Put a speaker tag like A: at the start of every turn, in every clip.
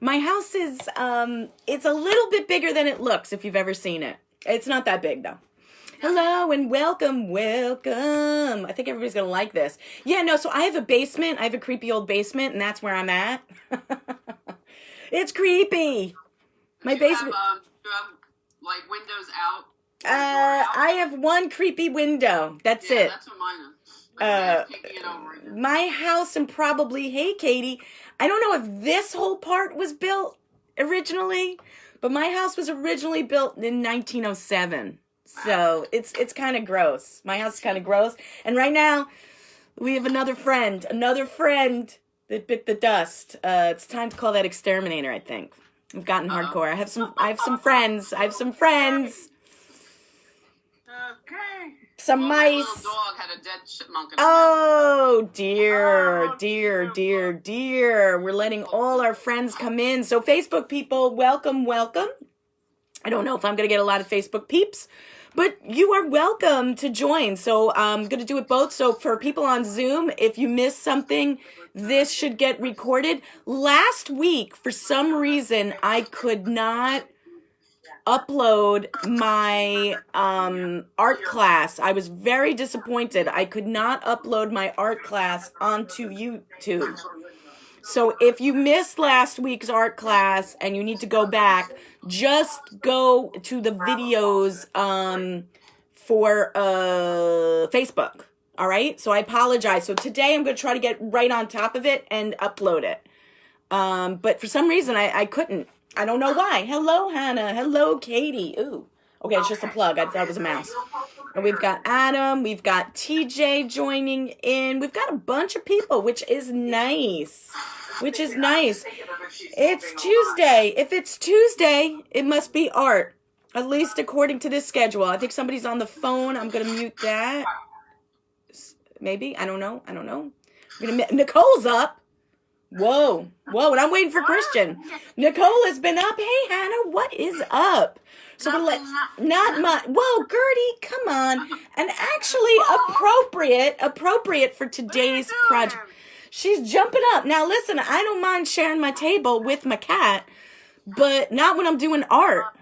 A: My house is, it's a little bit bigger than it looks if you've ever seen it. It's not that big though. Hello and welcome. I think everybody's going to like this. Yeah, no, so I have a basement. I have a creepy old basement, and that's where I'm at. It's creepy. My basement.
B: Do you have, like, windows out?
A: I have one creepy window. That's it.
B: That's what mine is. Taking it over.
A: My house and probably, hey, Katie, I don't know if this whole part was built originally, but my house was originally built in 1907. So it's kind of gross. My house is kind of gross. And right now, we have another friend that bit the dust. It's time to call that exterminator, I think. We've gotten hardcore. I have some friends.
B: Okay.
A: Some mice.
B: My little dog had a dead chipmunk in her
A: Oh, dear. We're letting all our friends come in. So Facebook people, welcome. I don't know if I'm going to get a lot of Facebook peeps, but you are welcome to join. So I'm going to do it both. So for people on Zoom, if you missed something, this should get recorded. Last week, for some reason, I could not upload my art class. I was very disappointed. I could not upload my art class onto YouTube. So if you missed last week's art class and you need to go back, just go to the videos for Facebook. All right? So I apologize. So today I'm going to try to get right on top of it and upload it. But for some reason I couldn't. I don't know why. Hello, Hannah. Hello, Katie. Ooh. Okay, it's just a plug. I thought it was a mouse. And we've got Adam. We've got TJ joining in. We've got a bunch of people, which is nice. It's Tuesday. If it's Tuesday, it must be art. At least according to this schedule. I think somebody's on the phone. I'm going to mute that. Maybe. I don't know. Nicole's up. Whoa, and I'm waiting for Christian. Nicole has been up. Hey, Hannah, what is up? So not much. Whoa, Gertie, come on. And actually appropriate for today's project. She's jumping up. Now, listen, I don't mind sharing my table with my cat, but not when I'm doing art.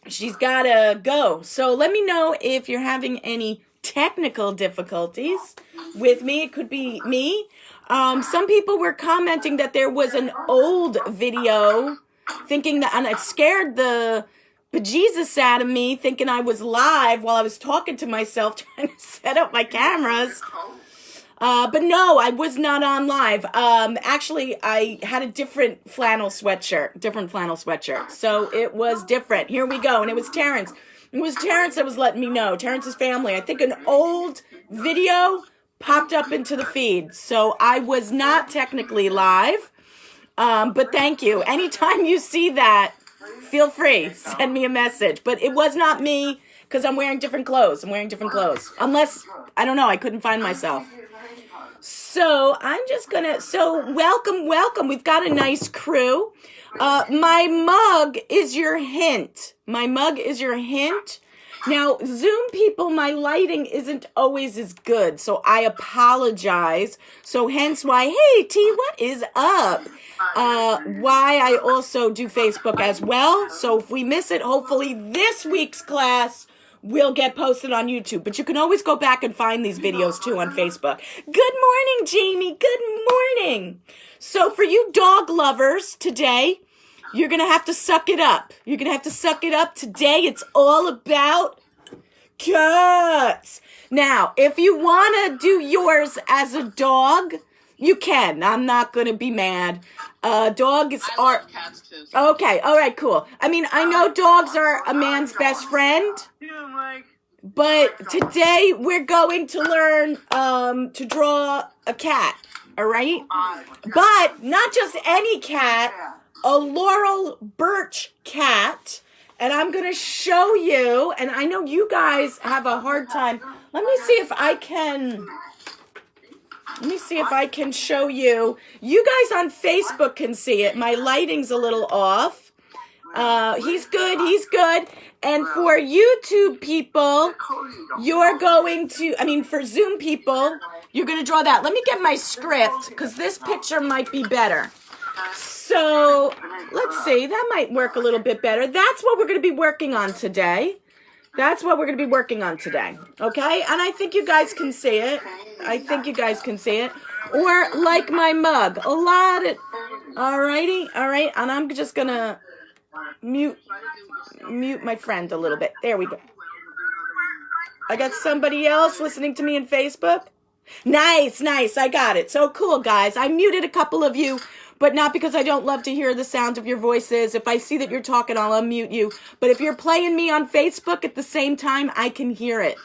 A: She's got to go. So let me know if you're having any technical difficulties with me. It could be me. Some people were commenting that there was an old video, thinking that, and it scared the bejesus out of me, thinking I was live while I was talking to myself, trying to set up my cameras. But no, I was not on live. Actually, I had a different flannel sweatshirt. So it was different. Here we go. And it was Terrence. It was Terrence that was letting me know. Terrence's family. I think an old video popped up into the feed. So I was not technically live. But thank you. Anytime you see that, feel free. Send me a message. But it was not me because I'm wearing different clothes. Unless, I don't know, I couldn't find myself. So I'm just going to, welcome. We've got a nice crew. My mug is your hint. Now, Zoom people, my lighting isn't always as good, so I apologize. So hence why, hey, T, what is up? Why I also do Facebook as well. So if we miss it, hopefully this week's class will get posted on YouTube. But you can always go back and find these videos too on Facebook. Good morning, Jamie. Good morning. So for you dog lovers today, you're going to have to suck it up. Today, it's all about cats. Now, if you want to do yours as a dog, you can. I'm not going to be mad. Dogs are...
B: love cats too.
A: Okay, all right, cool. I mean, I know dogs are a man's best friend, but today we're going to learn to draw a cat, all right? But not just any cat, a Laurel Burch cat, and I'm going to show you, and I know you guys have a hard time. Let me see if I can show you. You guys on Facebook can see it. My lighting's a little off. He's good. And for YouTube people, for Zoom people, you're going to draw that. Let me get my script, because this picture might be better. So So let's see, that might work a little bit better. That's what we're going to be working on today. That's what we're going to be working on today. Okay? And I think you guys can see it. I think you guys can see it. Or like my mug. A lot of... Alrighty. All right. And I'm just going to mute my friend a little bit. There we go. I got somebody else listening to me in Facebook. Nice. I got it. So cool, guys. I muted a couple of you, but not because I don't love to hear the sound of your voices. If I see that you're talking, I'll unmute you. But if you're playing me on Facebook at the same time, I can hear it.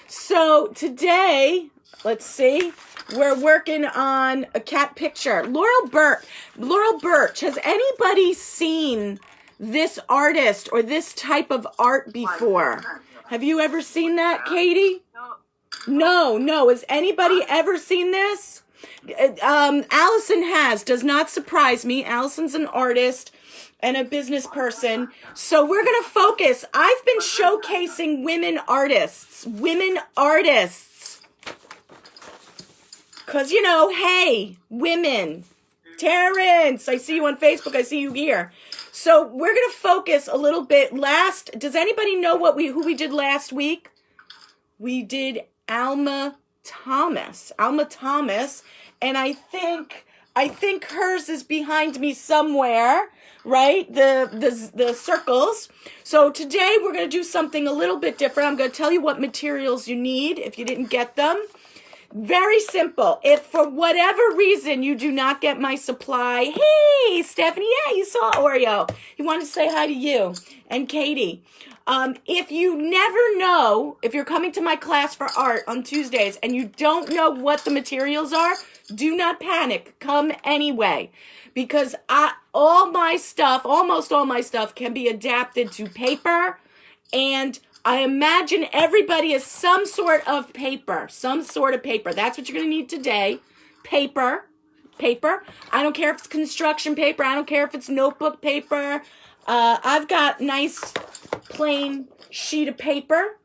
A: So today, let's see, we're working on a cat picture. Laurel Burch. Has anybody seen this artist or this type of art before? Have you ever seen that, Katie? No. Has anybody ever seen this? Allison has. Does not surprise me. Allison's an artist and a business person. So we're going to focus. I've been showcasing women artists. Because, hey, women. Terrence, I see you on Facebook. I see you here. So we're going to focus a little bit. Does anybody know who we did last week? We did Alma Thomas, and I think hers is behind me somewhere, right? The circles. So today we're going to do something a little bit different. I'm going to tell you what materials you need if you didn't get them. Very simple. If for whatever reason you do not get my supply, hey, Stephanie, yeah, you saw Oreo. He wanted to say hi to you and Katie. If you never know, if you're coming to my class for art on Tuesdays and you don't know what the materials are, do not panic. Come anyway. Because almost all my stuff can be adapted to paper, and I imagine everybody has some sort of paper. That's what you're going to need today. Paper. I don't care if it's construction paper. I don't care if it's notebook paper. I've got nice plain sheet of paper.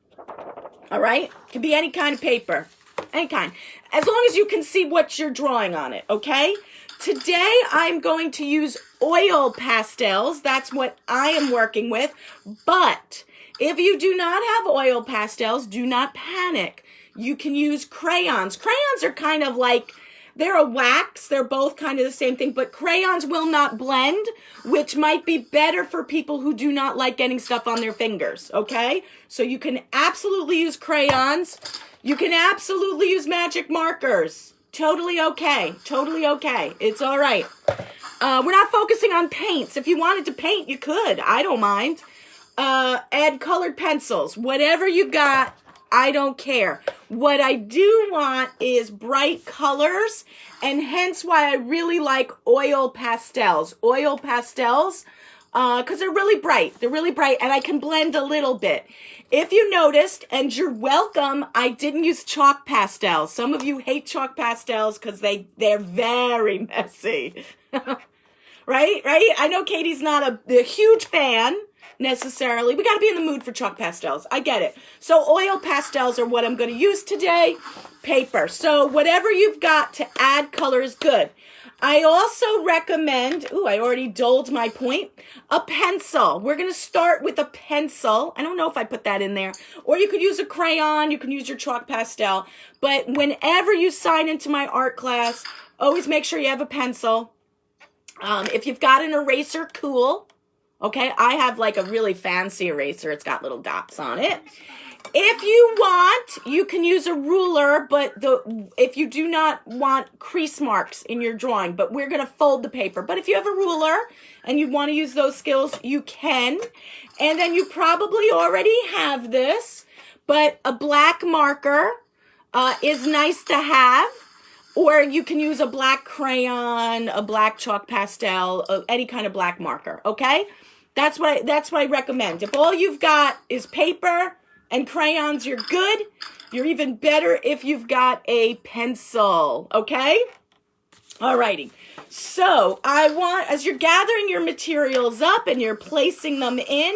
A: All right? Can be any kind of paper. Any kind. As long as you can see what you're drawing on it, okay? Today, I'm going to use oil pastels. That's what I am working with. But if you do not have oil pastels, do not panic. You can use crayons. Crayons are kind of like, they're a wax. They're both kind of the same thing, but crayons will not blend, which might be better for people who do not like getting stuff on their fingers, okay? So you can absolutely use crayons. You can absolutely use magic markers. Totally okay. It's all right. We're not focusing on paints. If you wanted to paint, you could. I don't mind. Add colored pencils. Whatever you got, I don't care. What I do want is bright colors, and hence why I really like oil pastels. Because they're really bright. And I can blend a little bit. If you noticed, and you're welcome, I didn't use chalk pastels. Some of you hate chalk pastels because they're very messy. Right? I know Katie's not a huge fan necessarily. We got to be in the mood for chalk pastels. I get it. So oil pastels are what I'm going to use today. Paper. So whatever you've got to add color is good. I also recommend, I already doled my point, a pencil. We're going to start with a pencil. I don't know if I put that in there. Or you could use a crayon. You can use your chalk pastel. But whenever you sign into my art class, always make sure you have a pencil. If you've got an eraser, cool. Okay, I have like a really fancy eraser. It's got little dots on it. If you want, you can use a ruler, but if you do not want crease marks in your drawing, but we're going to fold the paper. But if you have a ruler and you want to use those skills, you can. And then you probably already have this, but a black marker is nice to have. Or you can use a black crayon, a black chalk pastel, any kind of black marker, okay? That's what I recommend. If all you've got is paper and crayons, you're good. You're even better if you've got a pencil, okay? Alrighty. So I want, as you're gathering your materials up and you're placing them in,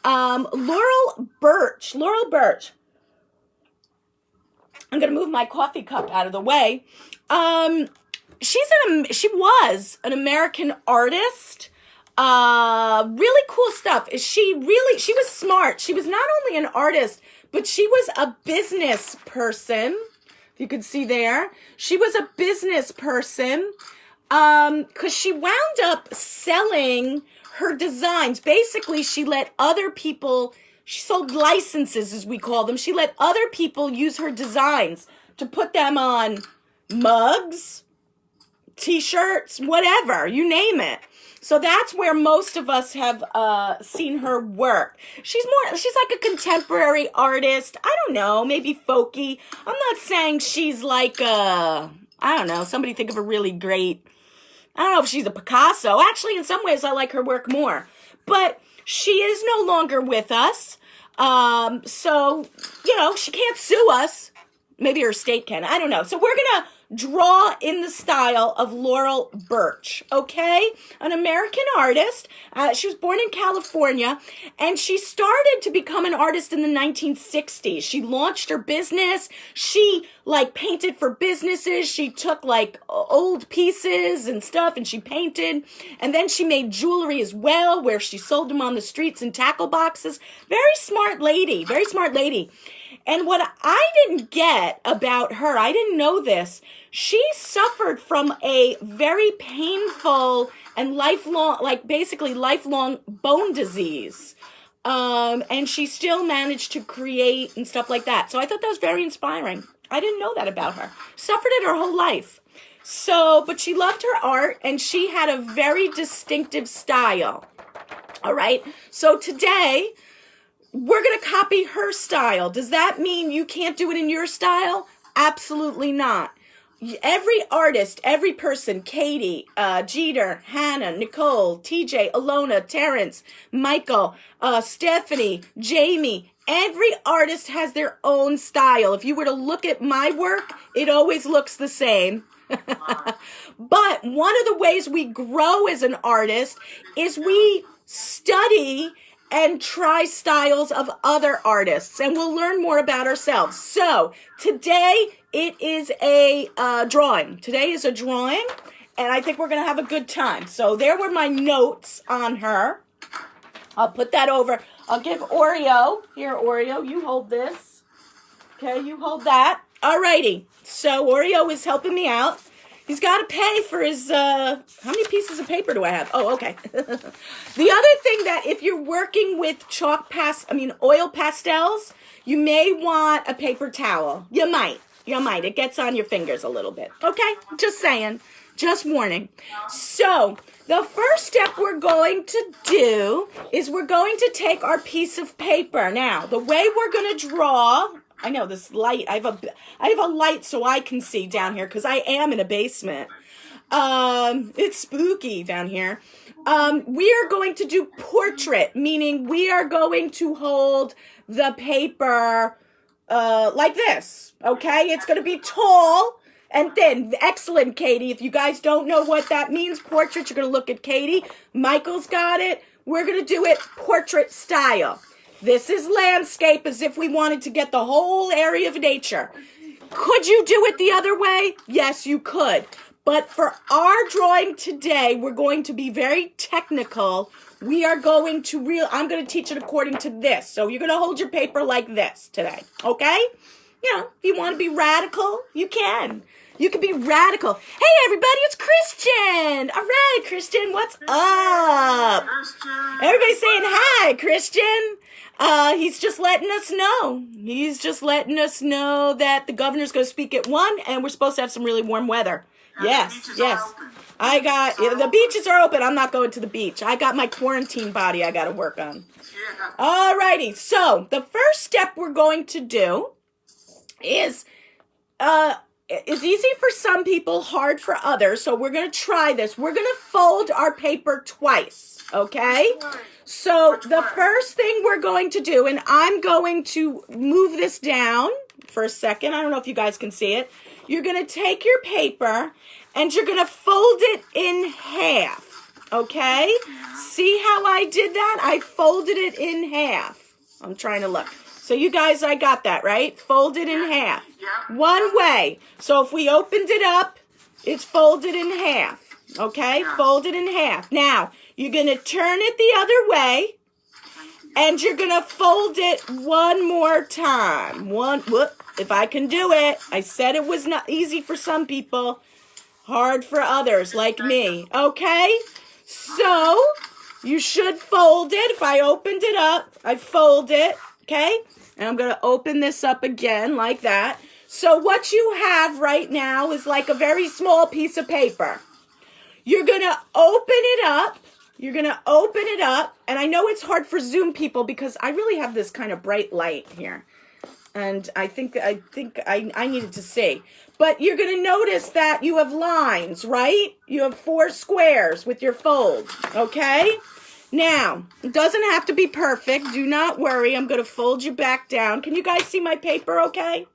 A: Laurel Burch. I'm going to move my coffee cup out of the way. she was an American artist. Really cool stuff. She was smart. She was not only an artist, but she was a business person. If you could see there, she was a business person. Because she wound up selling her designs. Basically, she sold licenses, as we call them. She let other people use her designs to put them on mugs, t-shirts, whatever, you name it. So that's where most of us have seen her work. She's like a contemporary artist. I don't know, maybe folky. I'm not saying she's like I don't know, somebody think of a really great, I don't know if she's a Picasso. Actually, in some ways, I like her work more. But she is no longer with us. So, she can't sue us. Maybe her estate can. I don't know. So we're going to draw in the style of Laurel Burch, okay? An American artist. She was born in California, and she started to become an artist in the 1960s. She launched her business. She, painted for businesses. She took, old pieces and stuff, and she painted. And then she made jewelry as well, where she sold them on the streets in tackle boxes. Very smart lady. Very smart lady. And what I didn't get about her, I didn't know this, she suffered from a very painful and lifelong bone disease. And she still managed to create and stuff like that. So I thought that was very inspiring. I didn't know that about her. Suffered it her whole life. So, but she loved her art, and she had a very distinctive style. All right. So today, we're going to copy her style. Does that mean you can't do it in your style? Absolutely not. Every artist, every person, Katie, Jeter, Hannah, Nicole, TJ, Alona, Terrence, Michael, Stephanie, Jamie, every artist has their own style. If you were to look at my work, it always looks the same. But one of the ways we grow as an artist is we study and try styles of other artists, and we'll learn more about ourselves. So today it is a drawing. Today is a drawing, and I think we're going to have a good time. So there were my notes on her. I'll put that over. I'll give Oreo. Here, Oreo, you hold this. Okay, you hold that. Alrighty. So Oreo is helping me out. He's got to pay for his, how many pieces of paper do I have? Oh, okay. The other thing that if you're working with oil pastels, you may want a paper towel. You might. It gets on your fingers a little bit. Okay? Just saying. Just warning. So, the first step we're going to do is we're going to take our piece of paper. Now, the way we're going to draw, I know this light, I have a light so I can see down here because I am in a basement. It's spooky down here. We are going to do portrait, meaning we are going to hold the paper like this, okay? It's going to be tall and thin. Excellent, Katie. If you guys don't know what that means, portrait, you're going to look at Katie. Michael's got it. We're going to do it portrait style. This is landscape, as if we wanted to get the whole area of nature. Could you do it the other way? Yes, you could. But for our drawing today, we're going to be very technical. We are going to I'm going to teach it according to this. So you're going to hold your paper like this today, okay? If you want to be radical, you can. You can be radical. Hey, everybody, it's Christian. All right, Christian, what's up? Christian. Everybody's saying hi, Christian. He's just letting us know. He's just letting us know that the governor's going to speak at 1, and we're supposed to have some really warm weather. And yes. The beaches are open. I'm not going to the beach. I got my quarantine body I got to work on. Yeah. All righty. So the first step we're going to do is easy for some people, hard for others. So we're going to try this. We're going to fold our paper twice. Okay? So the first thing we're going to do, and I'm going to move this down for a second. I don't know if you guys can see it. You're going to take your paper and you're going to fold it in half. Okay? See how I did that? I folded it in half. I'm trying to look. So you guys, I got that, right? Fold it in half. One way. So if we opened it up, It's folded in half. Okay, folded in half. Now, you're going to turn it the other way, and you're going to fold it one more time. If I can do it. I said it was not easy for some people, hard for others like me. Okay, so you should fold it. If I opened it up, I fold it. Okay, and I'm going to open this up again like that. So what you have right now is like a very small piece of paper. You're going to open it up. You're going to open it up. And I know it's hard for Zoom people because I really have this kind of bright light here. And I think I needed to see. But you're going to notice that you have lines, right? You have 4 squares with your fold, okay? Now, it doesn't have to be perfect. Do not worry. I'm going to fold you back down. Can you guys see my paper okay?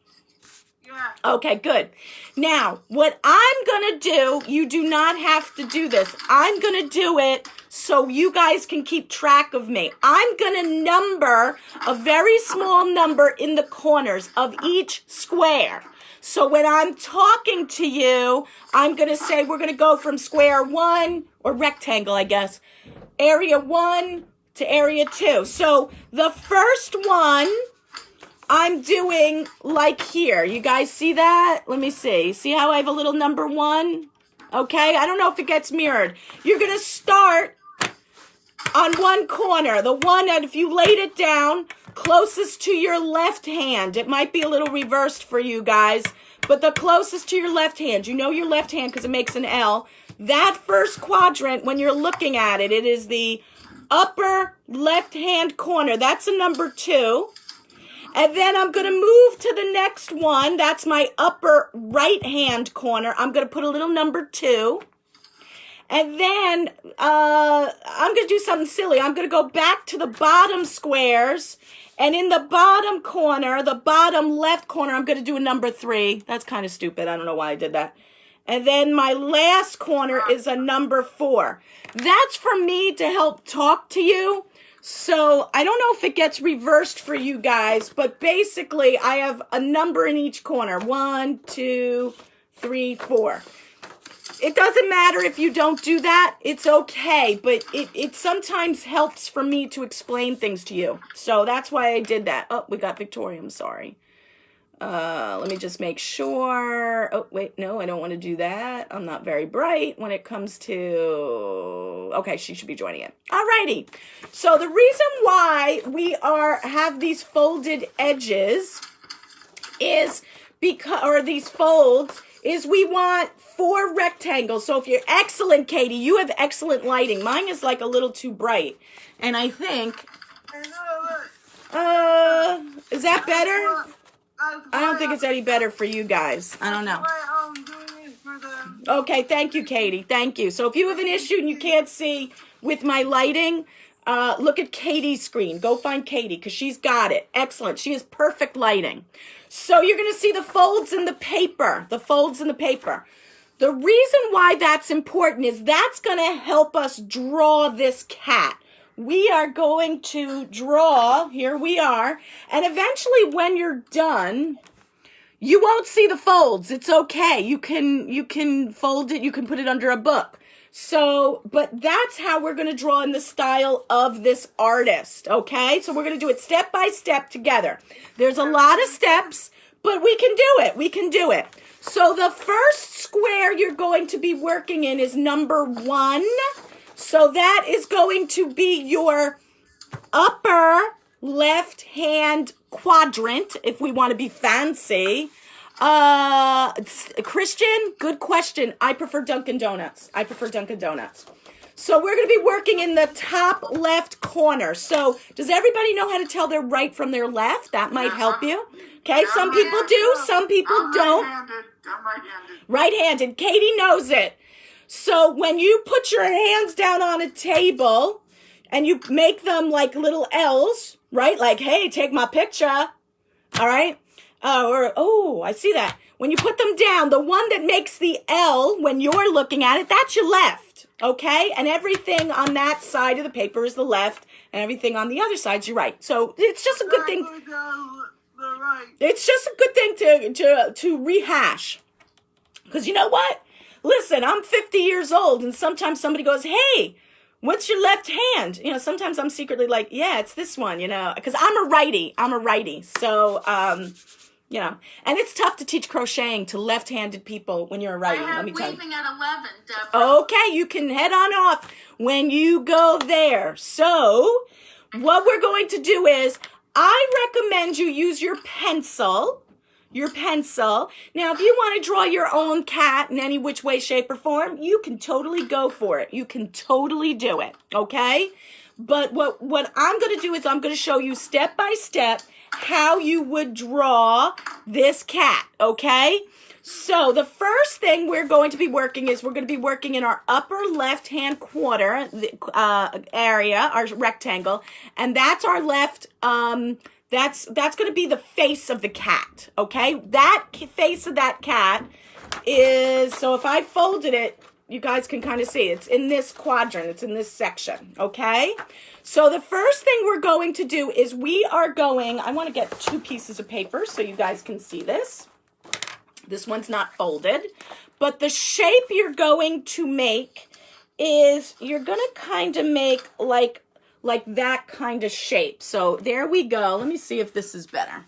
A: Yeah. Okay, good. Now, what I'm going to do, you do not have to do this. I'm going to do it so you guys can keep track of me. I'm going to number a very small number in the corners of each square. So when I'm talking to you, I'm going to say we're going to go from square 1, or rectangle, I guess, area 1 to area 2. So the first one I'm doing like here. You guys see that? Let me see. See how I have a little number 1? Okay, I don't know if it gets mirrored. You're going to start on one corner. The one that if you laid it down closest to your left hand. It might be a little reversed for you guys, but the closest to your left hand. You know your left hand because it makes an L. That first quadrant, when you're looking at it, it is the upper left-hand corner. That's a number 2. And then I'm going to move to the next one. That's my upper right-hand corner. I'm going to put a little number 2. And then I'm going to do something silly. I'm going to go back to the bottom squares. And in the bottom corner, the bottom left corner, I'm going to do a number 3. That's kind of stupid. I don't know why I did that. And then my last corner is a number 4. That's for me to help talk to you. So I don't know if it gets reversed for you guys, but basically I have a number in each corner. 1, 2, 3, 4. It doesn't matter if you don't do that. It's okay, but it sometimes helps for me to explain things to you. So that's why I did that. Oh, we got Victoria. I'm sorry. Let me just make sure. Oh, wait, no, I don't want to do that. I'm not very bright when it comes to... Okay, she should be joining it. Alrighty. So the reason why we have these folded edges is because, or these folds, is we want 4 rectangles. So if you're excellent, Katie, you have excellent lighting. Mine is like a little too bright. And I think, is that better? I don't think it's any better for you guys. I don't know. Okay, thank you, Katie. Thank you. So if you have an issue and you can't see with my lighting, look at Katie's screen. Go find Katie because she's got it. Excellent. She has perfect lighting. So you're going to see the folds in the paper. The folds in the paper. The reason why that's important is that's going to help us draw this cat. We are going to draw, here we are, and eventually when you're done, you won't see the folds. It's okay. You can fold it, you can put it under a book. So, but that's how we're going to draw in the style of this artist, okay? So we're going to do it step by step together. There's a lot of steps, but we can do it. We can do it. So the first square you're going to be working in is number 1. So that is going to be your upper left-hand quadrant, if we want to be fancy. Christian, good question. I prefer Dunkin' Donuts. So we're going to be working in the top left corner. So does everybody know how to tell their right from their left? That might help you. Okay, some people do, some people don't. Right-handed. Katie knows it. So when you put your hands down on a table and you make them like little L's, right? Like, hey, take my picture. All right. I see that. When you put them down, the one that makes the L when you're looking at it, that's your left. Okay. And everything on that side of the paper is the left and everything on the other side is your right. So it's just a good thing. It's just a good thing to rehash. Because you know what? Listen, I'm 50 years old, and sometimes somebody goes, hey, what's your left hand? You know, sometimes I'm secretly like, yeah, it's this one, you know, because I'm a righty. So, you know, and it's tough to teach crocheting to left-handed people when you're a righty. Let me tell you.
B: Weaving at 11, Deborah.
A: Okay, you can head on off when you go there. So, what we're going to do is, I recommend you use your pencil. Now, if you want to draw your own cat in any which way, shape, or form, you can totally go for it. You can totally do it, okay? But what I'm going to do is I'm going to show you step by step how you would draw this cat, okay? So the first thing we're going to be working is we're going to be working in our upper left-hand quarter area, our rectangle, and that's our left. That's going to be the face of the cat, okay? That face of that cat is, so if I folded it, you guys can kind of see it's in this quadrant, it's in this section, okay? So the first thing we're going to do is I want to get 2 pieces of paper so you guys can see this. This one's not folded, but the shape you're going to make is you're going to kind of make like that kind of shape. So there we go. Let me see if this is better.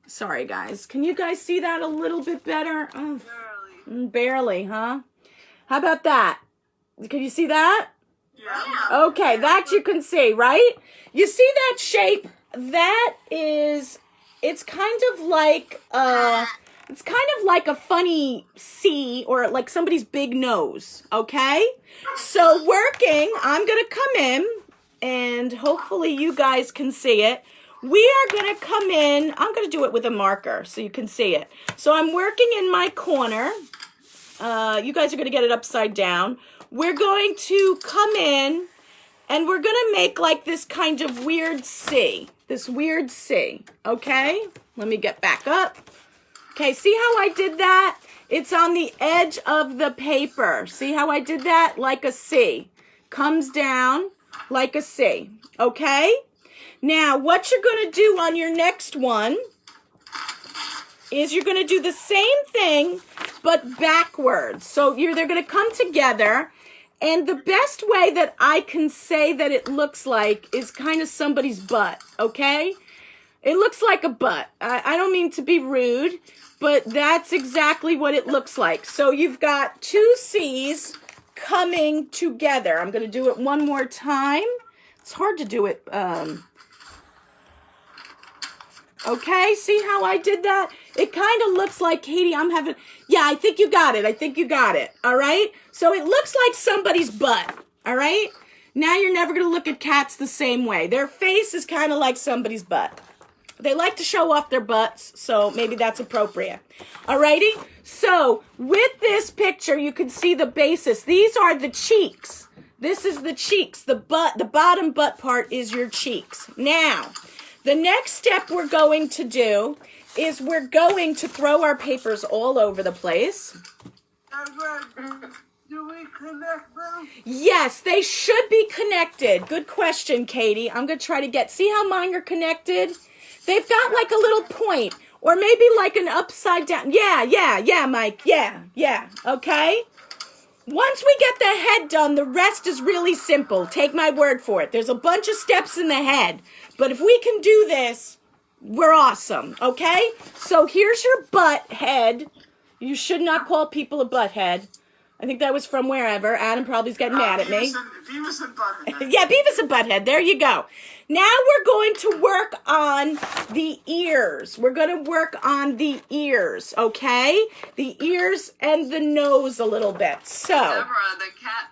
A: Sorry, guys. Can you guys see that a little bit better? Oh, barely, huh? How about that? Can you see that?
B: Yeah.
A: Okay, that you can see, right? You see that shape? That is, it's kind of like a funny C or like somebody's big nose, okay? So I'm going to come in and hopefully you guys can see it. We are going to come in, I'm going to do it with a marker so you can see it. So I'm working in my corner. You guys are going to get it upside down. We're going to come in and we're going to make like this kind of weird C. This weird C, okay? Let me get back up. Okay, see how I did that? It's on the edge of the paper. See how I did that? Like a C. Comes down like a C, okay? Now, what you're going to do on your next one is you're going to do the same thing, but backwards. So they're going to come together, and the best way that I can say that it looks like is kind of somebody's butt, okay? It looks like a butt. I don't mean to be rude, but that's exactly what it looks like. So you've got 2 C's coming together. I'm going to do it one more time. It's hard to do it. Okay, see how I did that? It kind of looks like, Katie, yeah, I think you got it. All right? So it looks like somebody's butt. All right? Now you're never going to look at cats the same way. Their face is kind of like somebody's butt. They like to show off their butts, so maybe that's appropriate. Alrighty? So, with this picture, you can see the basis. These are the cheeks. This is the cheeks. The bottom butt part is your cheeks. Now, the next step we're going to do is we're going to throw our papers all over the place.
C: Do we connect them?
A: Yes, they should be connected. Good question, Katie. I'm going to try to see how mine are connected? They've got like a little point, or maybe like an upside down. Yeah, Mike. Yeah. Okay? Once we get the head done, the rest is really simple. Take my word for it. There's a bunch of steps in the head. But if we can do this, we're awesome. Okay? So here's your butt head. You should not call people a butt head. I think that was from wherever. Adam probably's getting mad at me.
C: Beavis and Butthead.
A: Yeah, Beavis and Butthead. There you go. Now we're going to work on the ears. We're going to work on the ears, okay? The ears and the nose a little bit. So,
B: Deborah,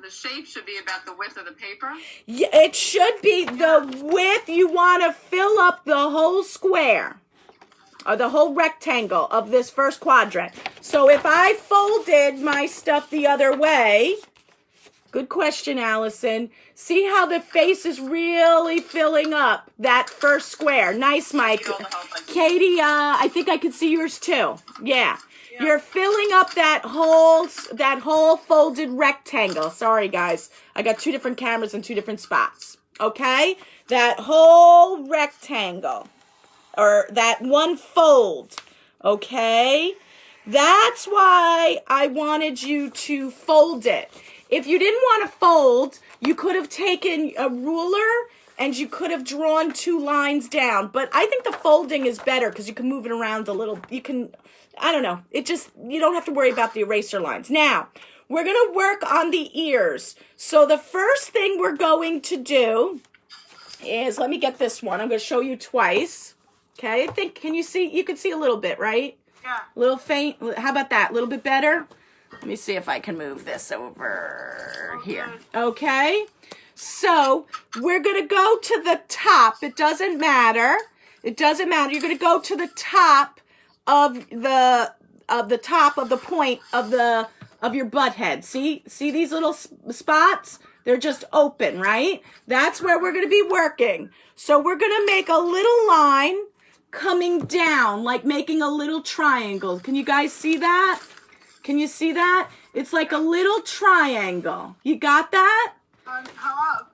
B: the shape should be about the width of the paper.
A: Yeah, it should be the width. You want to fill up the whole square. Or the whole rectangle of this first quadrant. So if I folded my stuff the other way, good question, Allison. See how the face is really filling up that first square. Nice, Mike. Katie, I think I can see yours too. Yeah. You're filling up that whole folded rectangle. Sorry, guys. I got 2 different cameras in 2 different spots. Okay? That whole rectangle. Or that one fold, okay? That's why I wanted you to fold it. If you didn't want to fold, you could have taken a ruler and you could have drawn 2 lines down. But I think the folding is better because you can move it around a little. You can, I don't know. You don't have to worry about the eraser lines. Now, we're going to work on the ears. So the first thing we're going to do is, let me get this one. I'm going to show you twice. Okay, I think, can you see? You can see a little bit, right?
C: Yeah.
A: A little faint. How about that? A little bit better? Let me see if I can move this over here. Okay. So we're going to go to the top. It doesn't matter. It doesn't matter. You're going to go to the top of the top of the point of your butt head. See these little spots? They're just open, right? That's where we're going to be working. So we're going to make a little line coming down, like making a little triangle. Can you guys see that? Can you see that? It's like a little triangle. You got that?
C: How up?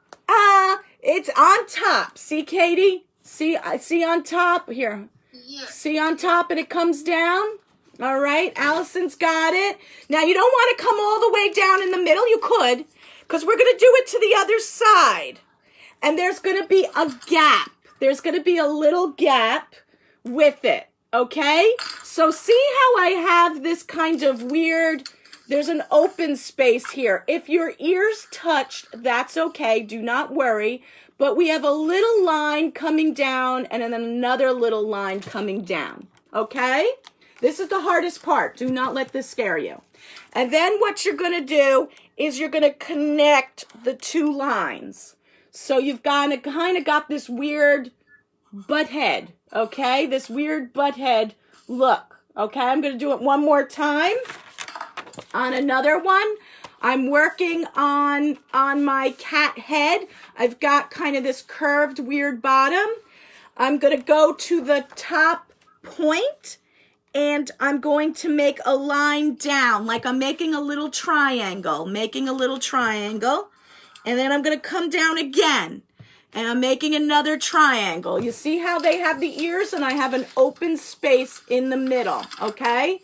A: It's on top. See, Katie? See on top? Here.
C: Yeah.
A: See on top and it comes down? All right, Allison's got it. Now, you don't want to come all the way down in the middle. You could, because we're going to do it to the other side. And there's going to be a gap. There's going to be a little gap with it, okay? So see how I have this kind of weird, there's an open space here. If your ears touched, that's okay. Do not worry. But we have a little line coming down and then another little line coming down, okay? This is the hardest part. Do not let this scare you. And then what you're going to do is you're going to connect the 2 lines. So you've kind of got this weird butt head, okay? This weird butt head look, okay? I'm going to do it one more time on another one. I'm working on my cat head. I've got kind of this curved weird bottom. I'm going to go to the top point and I'm going to make a line down, like I'm making a little triangle, and then I'm going to come down again. And I'm making another triangle. You see how they have the ears and I have an open space in the middle, okay?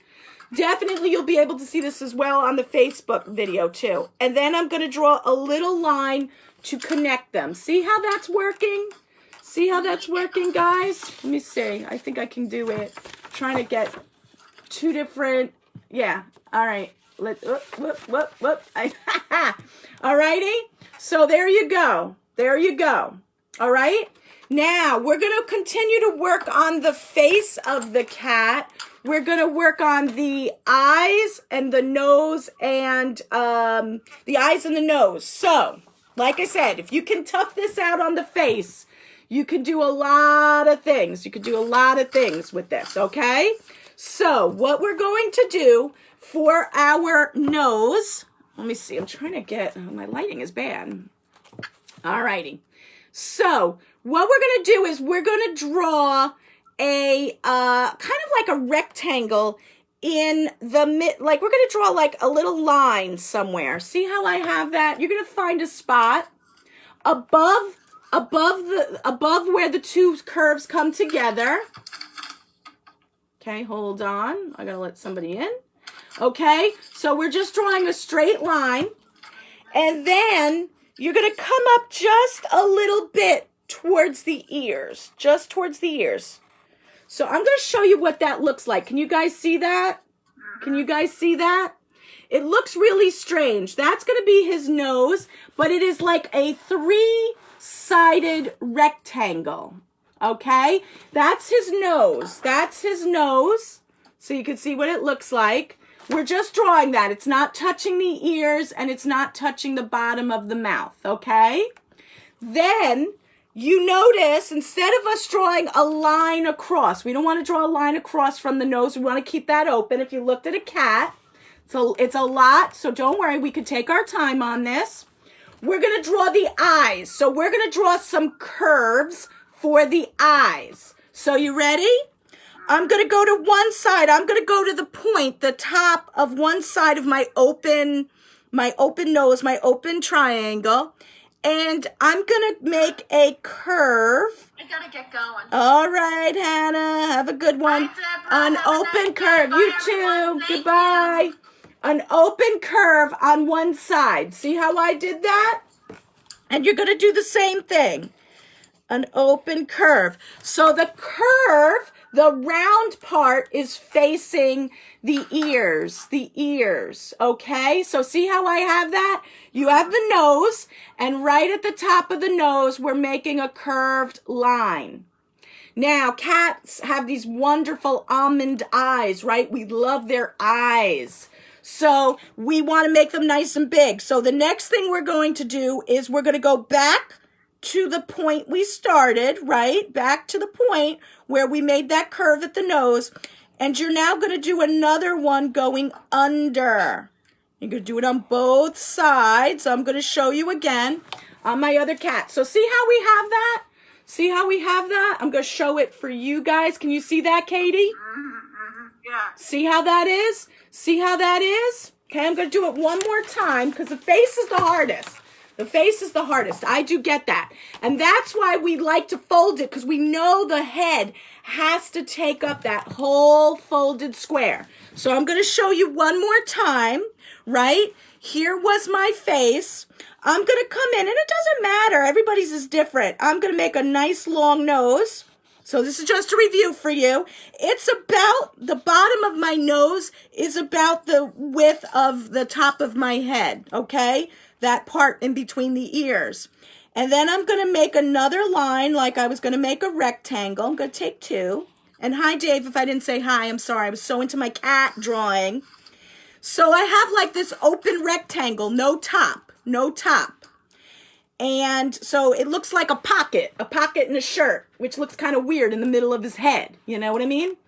A: Definitely you'll be able to see this as well on the Facebook video too. And then I'm going to draw a little line to connect them. See how that's working? See how that's working, guys? Let me see. I think I can do it. I'm trying to get 2 different, yeah. All right. All righty. So there you go. There you go. All right. Now, we're going to continue to work on the face of the cat. We're going to work on the eyes and the nose and the eyes and the nose. So, like I said, if you can tough this out on the face, you can do a lot of things. You can do a lot of things with this, okay? So, what we're going to do for our nose, let me see. I'm trying to get, my lighting is bad. All righty. So what we're going to do is we're going to draw a kind of like a rectangle in the like we're going to draw like a little line somewhere. See how I have that? You're going to find a spot above where the 2 curves come together. Okay, hold on. I got to let somebody in. Okay, so we're just drawing a straight line. And then you're going to come up just a little bit towards the ears. Just towards the ears. So I'm going to show you what that looks like. Can you guys see that? Can you guys see that? It looks really strange. That's going to be his nose, but it is like a 3-sided rectangle. Okay? That's his nose. That's his nose. So you can see what it looks like. We're just drawing that. It's not touching the ears and it's not touching the bottom of the mouth, okay? Then you notice instead of us drawing a line across, we don't want to draw a line across from the nose. We want to keep that open. If you looked at a cat, so it's a lot, so don't worry. We could take our time on this. We're going to draw the eyes. So we're going to draw some curves for the eyes. So you ready? I'm going to go to one side. I'm going to go to the point, the top of one side of my open nose, my open triangle. And I'm going to make a curve.
C: I gotta get going.
A: All right, Hannah. Have a good one.
C: Bye, Deborah.
A: An
C: Have a
A: open
C: nice day.
A: curve.
C: Bye,
A: You
C: everyone.
A: too.
C: Thank
A: Goodbye. An open curve on one side. See how I did that? And you're going to do the same thing. An open curve. So the curve, the round part is facing the ears, okay? So see how I have that? You have the nose, and right at the top of the nose, we're making a curved line. Now, cats have these wonderful almond eyes, right? We love their eyes. So we want to make them nice and big. So the next thing we're going to do is we're going to go back to the point we started, right? Back to the point where we made that curve at the nose. And you're now going to do another one going under. You're going to do it on both sides. I'm going to show you again on my other cat. So see how we have that? See how we have that? I'm going to show it for you guys. Can you see that, Katie?
C: Yeah.
A: See how that is? See how that is? Okay, I'm going to do it one more time because the face is the hardest. The face is the hardest. I do get that. And that's why we like to fold it, because we know the head has to take up that whole folded square. So I'm going to show you one more time, right? Here was my face. I'm going to come in, and it doesn't matter. Everybody's is different. I'm going to make a nice long nose. So this is just a review for you. It's about, the bottom of my nose is about the width of the top of my head, okay? That part in between the ears. And then I'm going to make another line like I was going to make a rectangle. I'm going to take two. And hi, Dave, if I didn't say hi, I'm sorry. I was so into my cat drawing. So I have like this open rectangle, no top, no top. And so it looks like a pocket in a shirt, which looks kind of weird in the middle of his head. You know what I mean?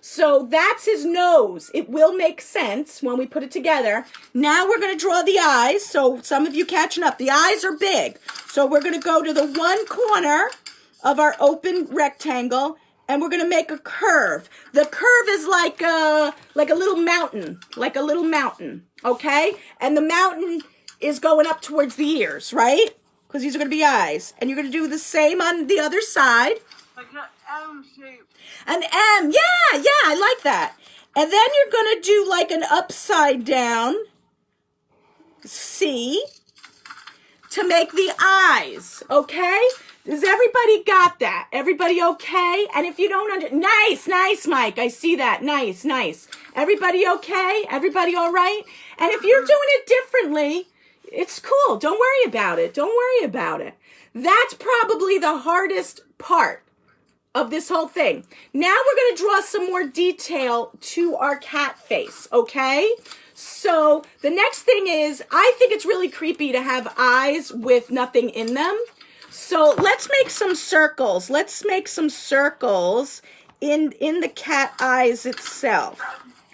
A: So that's his nose. It will make sense when we put it together. Now we're going to draw the eyes. So some of you catching up. The eyes are big. So we're going to go to the one corner of our open rectangle, and we're going to make a curve. The curve is like a little mountain, okay? And the mountain is going up towards the ears, right? Because these are going to be eyes. And you're going to do the same on the other side.
C: Like an M shape.
A: An M, yeah, I like that. And then you're going to do like an upside down C to make the eyes, okay? Does everybody got that? Everybody okay? And if you don't nice, Mike, I see that, nice. Everybody okay? Everybody all right? And if you're doing it differently, it's cool. Don't worry about it. That's probably the hardest part of this whole thing. Now we're going to draw some more detail to our cat face, okay? So the next thing is, I think it's really creepy to have eyes with nothing in them. So let's make some circles. Let's make some circles in the cat eyes itself,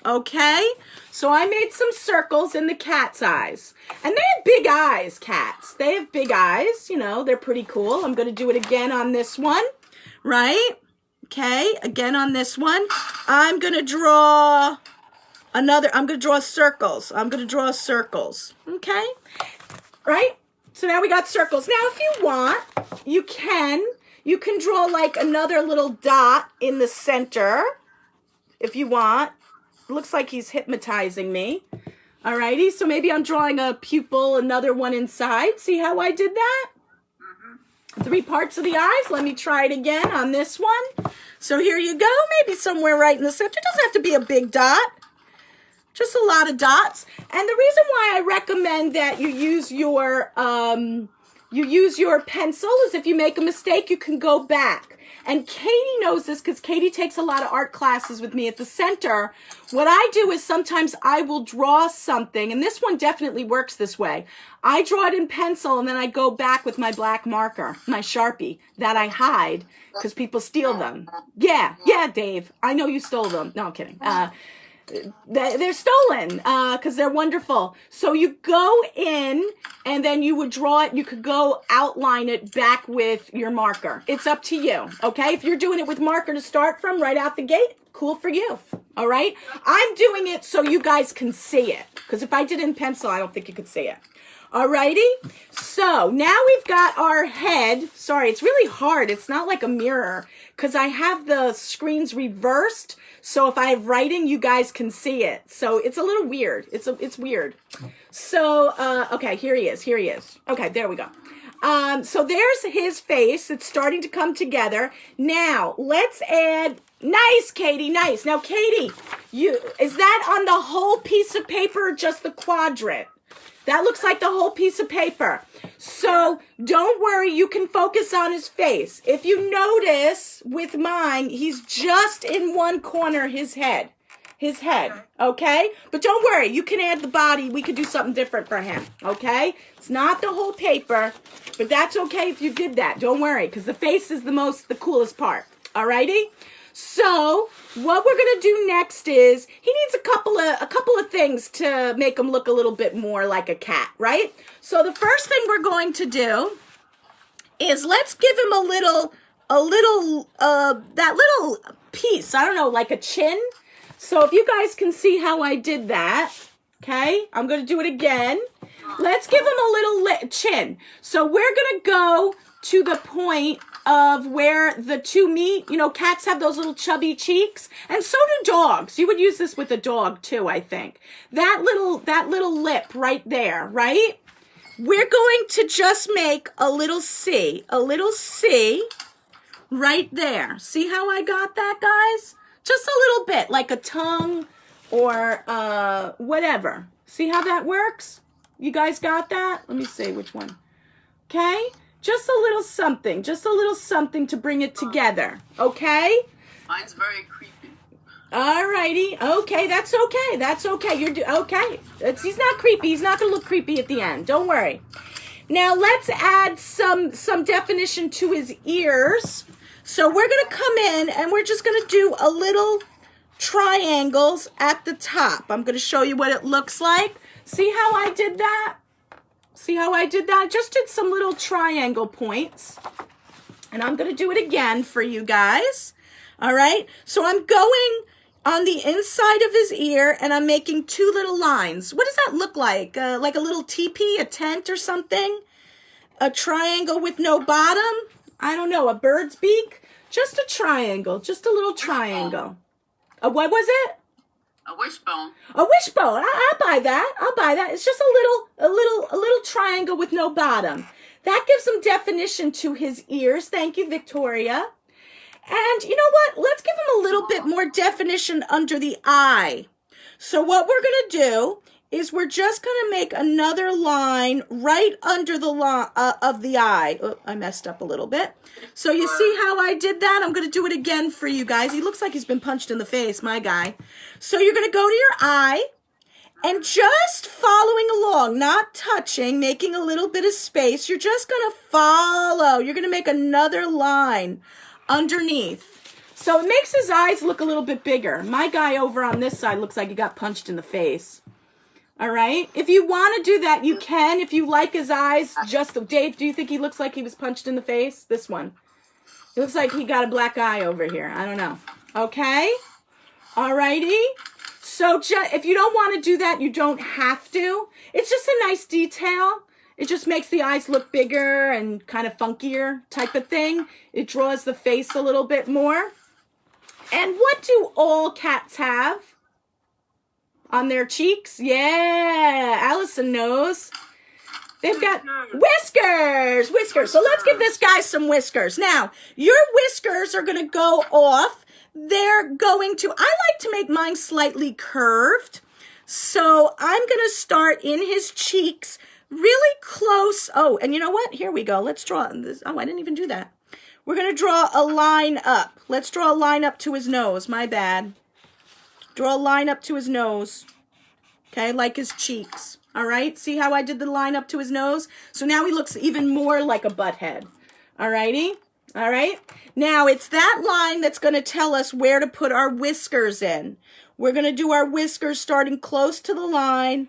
A: okay? So I made some circles in the cat's eyes. And they have big eyes, cats. They have big eyes, you know, they're pretty cool. I'm going to do it again on this one. Right? Okay, again on this one. I'm going to draw circles. Okay? Right? So now we got circles. Now if you want, you can draw like another little dot in the center. If you want. It looks like he's hypnotizing me. Alrighty, so maybe I'm drawing a pupil, another one inside. See how I did that? 3 parts of the eyes. Let me try it again on this one. So here you go. Maybe somewhere right in the center. It doesn't have to be a big dot. Just a lot of dots. And the reason why I recommend that you use your pencil is if you make a mistake, you can go back. And Katie knows this because Katie takes a lot of art classes with me at the center. What I do is sometimes I will draw something, and this one definitely works this way. I draw it in pencil, and then I go back with my black marker, my Sharpie, that I hide because people steal them. Yeah, Dave. I know you stole them. No, I'm kidding. They're stolen because they're wonderful. So you go in and then you would draw it. You could go outline it back with your marker. It's up to you. Okay. If you're doing it with marker to start from right out the gate, cool for you. All right. I'm doing it so you guys can see it, because if I did it in pencil, I don't think you could see it. Alrighty, so now we've got our head. Sorry, it's really hard. It's not like a mirror because I have the screens reversed. So if I have writing, you guys can see it. So it's a little weird. It's weird. So, okay, here he is. Okay, there we go. So there's his face. It's starting to come together. Now, let's add, nice, Katie, nice. Now, Katie, is that on the whole piece of paper or just the quadrant? That looks like the whole piece of paper. So don't worry, you can focus on his face. If you notice with mine, he's just in one corner, his head, okay? But don't worry, you can add the body. We could do something different for him, okay? It's not the whole paper, but that's okay if you did that. Don't worry, because the face is the coolest part, alrighty? So what we're gonna do next is he needs a couple of things to make him look a little bit more like a cat, right? So the first thing we're going to do is let's give him that little piece. I don't know, like a chin. So if you guys can see how I did that, okay, I'm gonna do it again. Let's give him a little chin. So we're gonna go to the point of where the two meet. You know, cats have those little chubby cheeks, and so do dogs. You would use this with a dog too, I think. That little lip right there, right? We're going to just make a little C right there. See how I got that, guys? Just a little bit, like a tongue or whatever. See how that works? You guys got that? Let me see which one. Okay? Just a little something to bring it together, okay?
B: Mine's very creepy.
A: Alrighty, okay, that's okay. Okay. He's not creepy. He's not gonna look creepy at the end. Don't worry. Now let's add some definition to his ears. So we're gonna come in and we're just gonna do a little triangles at the top. I'm gonna show you what it looks like. See how I did that? Just did some little triangle points. And I'm going to do it again for you guys. All right. So I'm going on the inside of his ear and I'm making two little lines. What does that look like? Like a little teepee, a tent or something? A triangle with no bottom? I don't know. A bird's beak? Just a triangle. Just a little triangle. What was it?
B: A wishbone.
A: A wishbone. I'll buy that. It's just a little triangle with no bottom. That gives some definition to his ears. Thank you, Victoria. And you know what? Let's give him a little bit more definition under the eye. So what we're going to do is we're just going to make another line right under the line of the eye. Oh, I messed up a little bit. So you see how I did that? I'm going to do it again for you guys. He looks like he's been punched in the face, my guy. So you're going to go to your eye and just following along, not touching, making a little bit of space. You're just going to follow. You're going to make another line underneath. So it makes his eyes look a little bit bigger. My guy over on this side looks like he got punched in the face. All right. If you want to do that, you can. If you like his eyes, Dave, do you think he looks like he was punched in the face? This one. It looks like he got a black eye over here. I don't know. Okay. All righty. So if you don't want to do that, you don't have to. It's just a nice detail. It just makes the eyes look bigger and kind of funkier type of thing. It draws the face a little bit more. And what do all cats have? On their cheeks? Yeah, Allison knows. They've got whiskers. So let's give this guy some whiskers. Now, your whiskers are going to go off. They're going to, I like to make mine slightly curved. So I'm going to start in his cheeks really close. Oh, and you know what? Here we go. Let's draw this. Oh, I didn't even do that. We're going to draw a line up. Let's draw a line up to his nose. My bad. Draw a line up to his nose, okay, like his cheeks, all right? See how I did the line up to his nose? So now he looks even more like a butt head, all righty? All right? Now, it's that line that's going to tell us where to put our whiskers in. We're going to do our whiskers starting close to the line,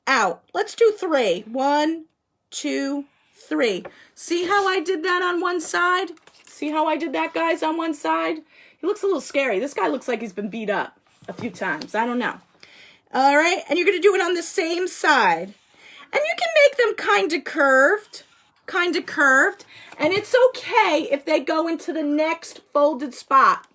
A: out. Let's do 3. 1, 2, 3. See how I did that on one side? See how I did that, guys, on one side? He looks a little scary. This guy looks like he's been beat up a few times. I don't know. All right. And you're going to do it on the same side. And you can make them kind of curved. And it's okay if they go into the next folded spot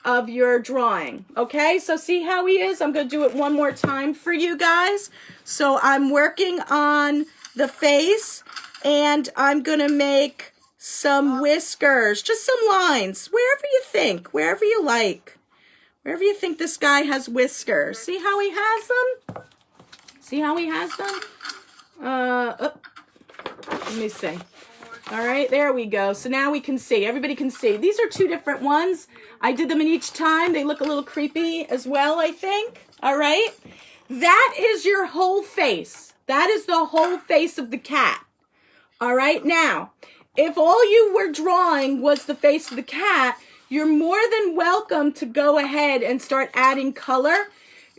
A: of your drawing. Okay, so see how he is? I'm going to do it one more time for you guys. So I'm working on the face, and I'm going to make some whiskers, just some lines, wherever you think, wherever you like. Wherever you think this guy has whiskers. See how he has them? See how he has them? Let me see. All right, there we go. So now we can see. Everybody can see. These are two different ones. I did them in each time. They look a little creepy as well, I think. All right. That is your whole face. That is the whole face of the cat. All right. Now, if all you were drawing was the face of the cat, you're more than welcome to go ahead and start adding color.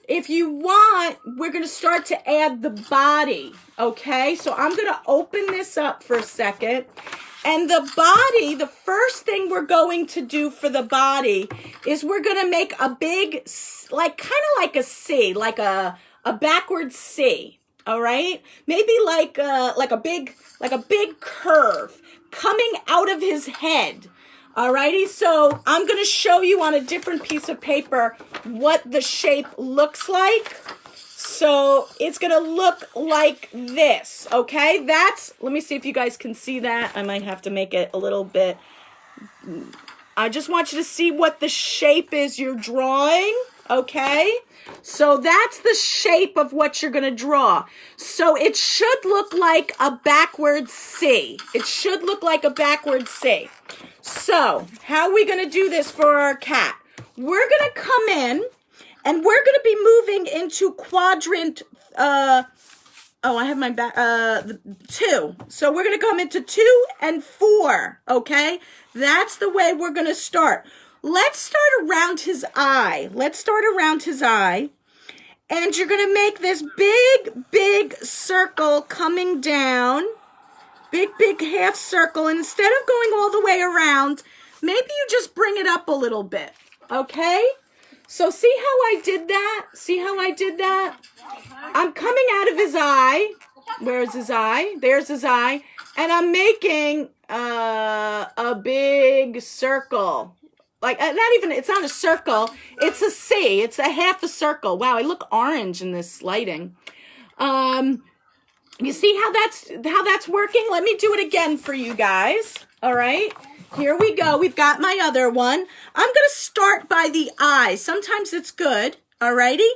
A: If you want, we're going to start to add the body, okay? So I'm going to open this up for a second. And the body, the first thing we're going to do for the body is we're going to make a big, like kind of like a C, like a backwards C, all right? Maybe like a big curve coming out of his head. Alrighty, so I'm going to show you on a different piece of paper what the shape looks like. So it's going to look like this, okay? Let me see if you guys can see that. I might have to make it a little bit. I just want you to see what the shape is you're drawing, okay? So that's the shape of what you're going to draw. So it should look like a backwards C. It should look like a backwards C. So how are we going to do this for our cat? We're going to come in and we're going to be moving into quadrant, I have my back, 2. So we're going to come into 2 and 4, okay? That's the way we're going to start. Let's start around his eye. And you're going to make this big circle coming down. Big half circle. And instead of going all the way around, maybe you just bring it up a little bit. Okay? So see how I did that? I'm coming out of his eye. Where's his eye? There's his eye. And I'm making a big circle. Like, it's not a circle. It's a C. It's a half a circle. Wow, I look orange in this lighting. You see how that's working? Let me do it again for you guys. All right. Here we go. We've got my other one. I'm going to start by the eye. Sometimes it's good. All righty.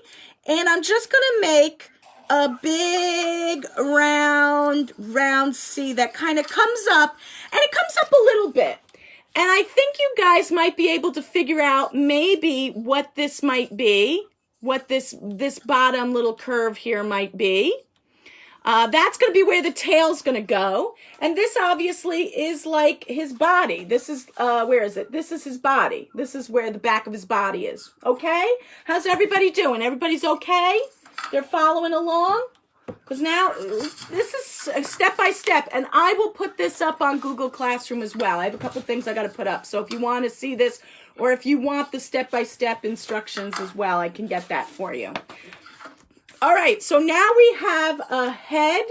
A: And I'm just going to make a big round C that kind of comes up, and it comes up a little bit. And I think you guys might be able to figure out maybe what this might be, what this bottom little curve here might be. That's going to be where the tail's going to go. And this obviously is like his body. This is, where is it? This is his body. This is where the back of his body is. Okay? How's everybody doing? Everybody's okay? They're following along? Because now, this is step by step, and I will put this up on Google Classroom as well. I have a couple things I got to put up. So if you want to see this, or if you want the step-by-step instructions as well, I can get that for you. All right, so now we have a head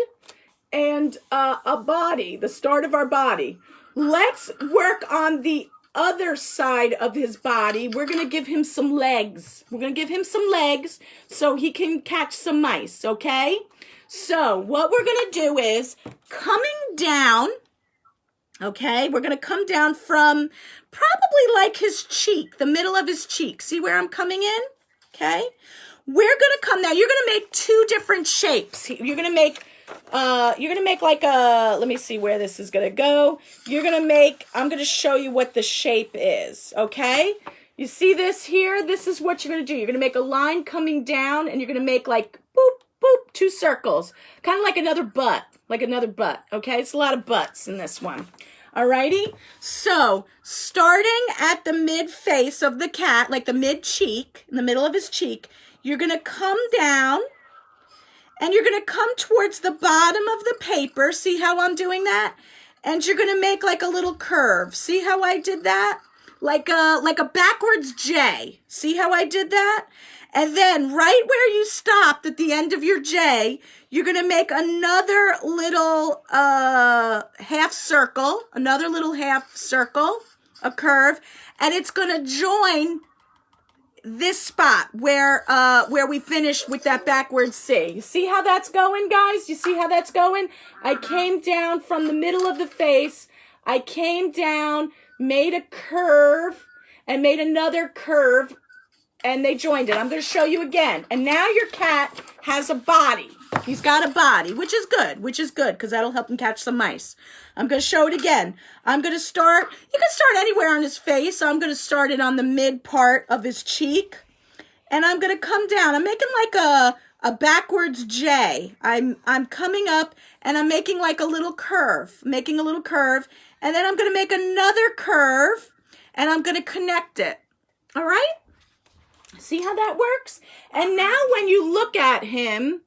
A: and a body, the start of our body. Let's work on the other side of his body. We're going to give him some legs. We're going to give him some legs so he can catch some mice, okay? So what we're going to do is coming down, okay? We're going to come down from probably like his cheek, the middle of his cheek. See where I'm coming in? Okay? We're going to come now. You're going to make two different shapes. You're going to make like a, let me see where this is going to go. I'm going to show you what the shape is, okay? You see this here? This is what you're going to do. You're going to make a line coming down, and you're going to make like, boop, boop, two circles. Kind of like another butt, okay? It's a lot of butts in this one. Alrighty? So, starting at the mid-face of the cat, like the mid-cheek, in the middle of his cheek, you're going to come down, and you're going to come towards the bottom of the paper. See how I'm doing that? And you're going to make like a little curve. See how I did that? Like a backwards J. See how I did that? And then right where you stopped at the end of your J, you're going to make another little half circle, a curve, and it's going to join this spot where we finished with that backwards C. You see how that's going, guys? You see how that's going? I came down from the middle of the face. I came down, made a curve, and made another curve, and they joined it. I'm going to show you again. And now your cat has a body. He's got a body, which is good, because that'll help him catch some mice. I'm going to show it again. I'm going to start, you can start anywhere on his face. So I'm going to start it on the mid part of his cheek. And I'm going to come down. I'm making like a backwards J. I'm coming up and I'm making like a little curve, And then I'm going to make another curve and I'm going to connect it. All right? See how that works? And now when you look at him,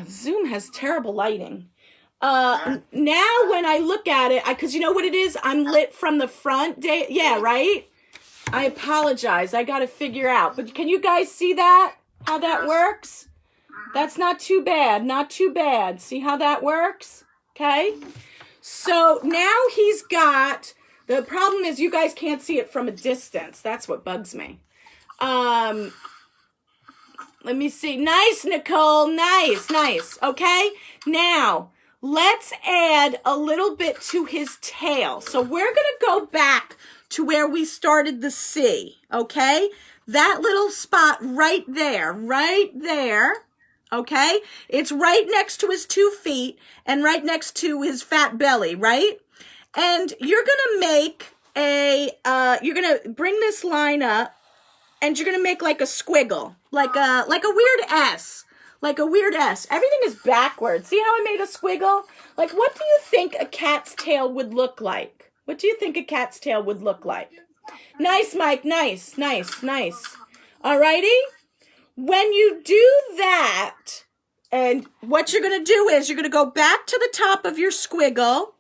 A: Zoom has terrible lighting. Now when I look at it, because you know what it is? I'm lit from the front. Yeah, right? I apologize. I got to figure out. But can you guys see that? How that works? That's not too bad. Not too bad. See how that works? Okay? So now he's got, the problem is you guys can't see it from a distance. That's what bugs me. Let me see. Nice, Nicole. Nice. Okay? Now, let's add a little bit to his tail. So we're going to go back to where we started the C. Okay? That little spot right there. Okay? It's right next to his 2 feet and right next to his fat belly, right? And you're going to make you're going to bring this line up and you're going to make like a squiggle, like a weird S. Everything is backwards. See how I made a squiggle? Like, what do you think a cat's tail would look like? Nice, Mike. Nice. Alrighty? When you do that, and what you're going to do is you're going to go back to the top of your squiggle,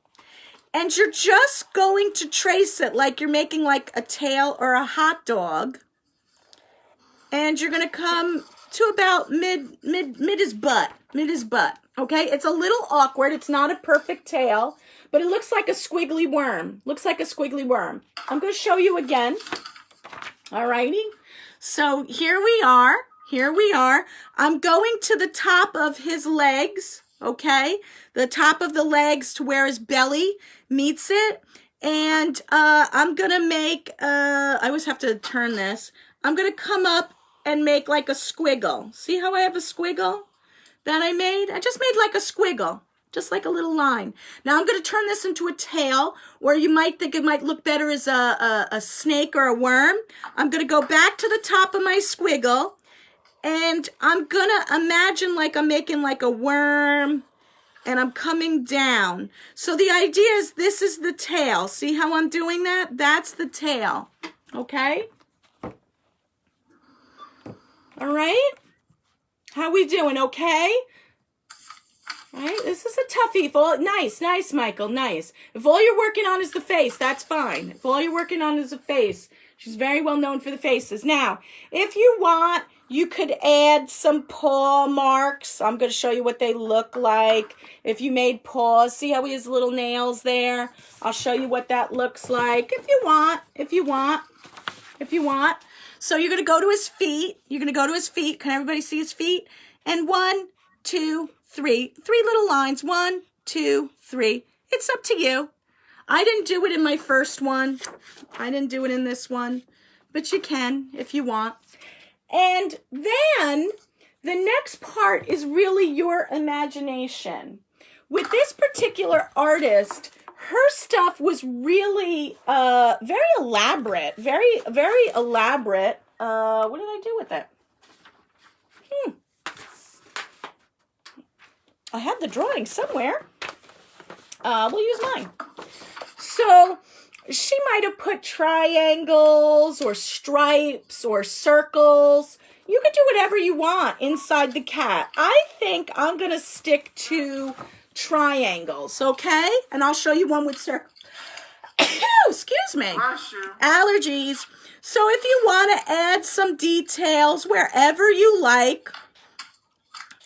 A: and you're just going to trace it like you're making like a tail or a hot dog. And you're going to come to about mid his butt. Okay? It's a little awkward. It's not a perfect tail, but it looks like a squiggly worm. I'm going to show you again. Alrighty? So here we are. I'm going to the top of his legs. Okay? The top of the legs to where his belly meets it. And I'm going to make, I always have to turn this. I'm going to come up and make like a squiggle. See how I have a squiggle that I made? I just made like a squiggle, just like a little line. Now I'm going to turn this into a tail, or you might think it might look better as a snake or a worm. I'm going to go back to the top of my squiggle, and I'm going to imagine like I'm making like a worm, and I'm coming down. So the idea is this is the tail. See how I'm doing that? That's the tail. Okay? All right? How we doing? Okay? All right? This is a toughie. Nice, Michael. Nice. If all you're working on is the face, that's fine. If all you're working on is the face, she's very well known for the faces. Now, if you want, you could add some paw marks. I'm going to show you what they look like. If you made paws, see how he has little nails there? I'll show you what that looks like. If you want. So you're going to go to his feet. Can everybody see his feet? And 1, 2, 3. 3 little lines. 1, 2, 3. It's up to you. I didn't do it in my first one. I didn't do it in this one. But you can if you want. And then the next part is really your imagination. With this particular artist, her stuff was really very elaborate. Very elaborate. What did I do with it? I have the drawing somewhere. We'll use mine. So she might have put triangles or stripes or circles. You can do whatever you want inside the cat. I think I'm going to stick to triangles, okay? And I'll show you one with circles. Excuse me.
C: Bless you.
A: Allergies. So if you want to add some details wherever you like,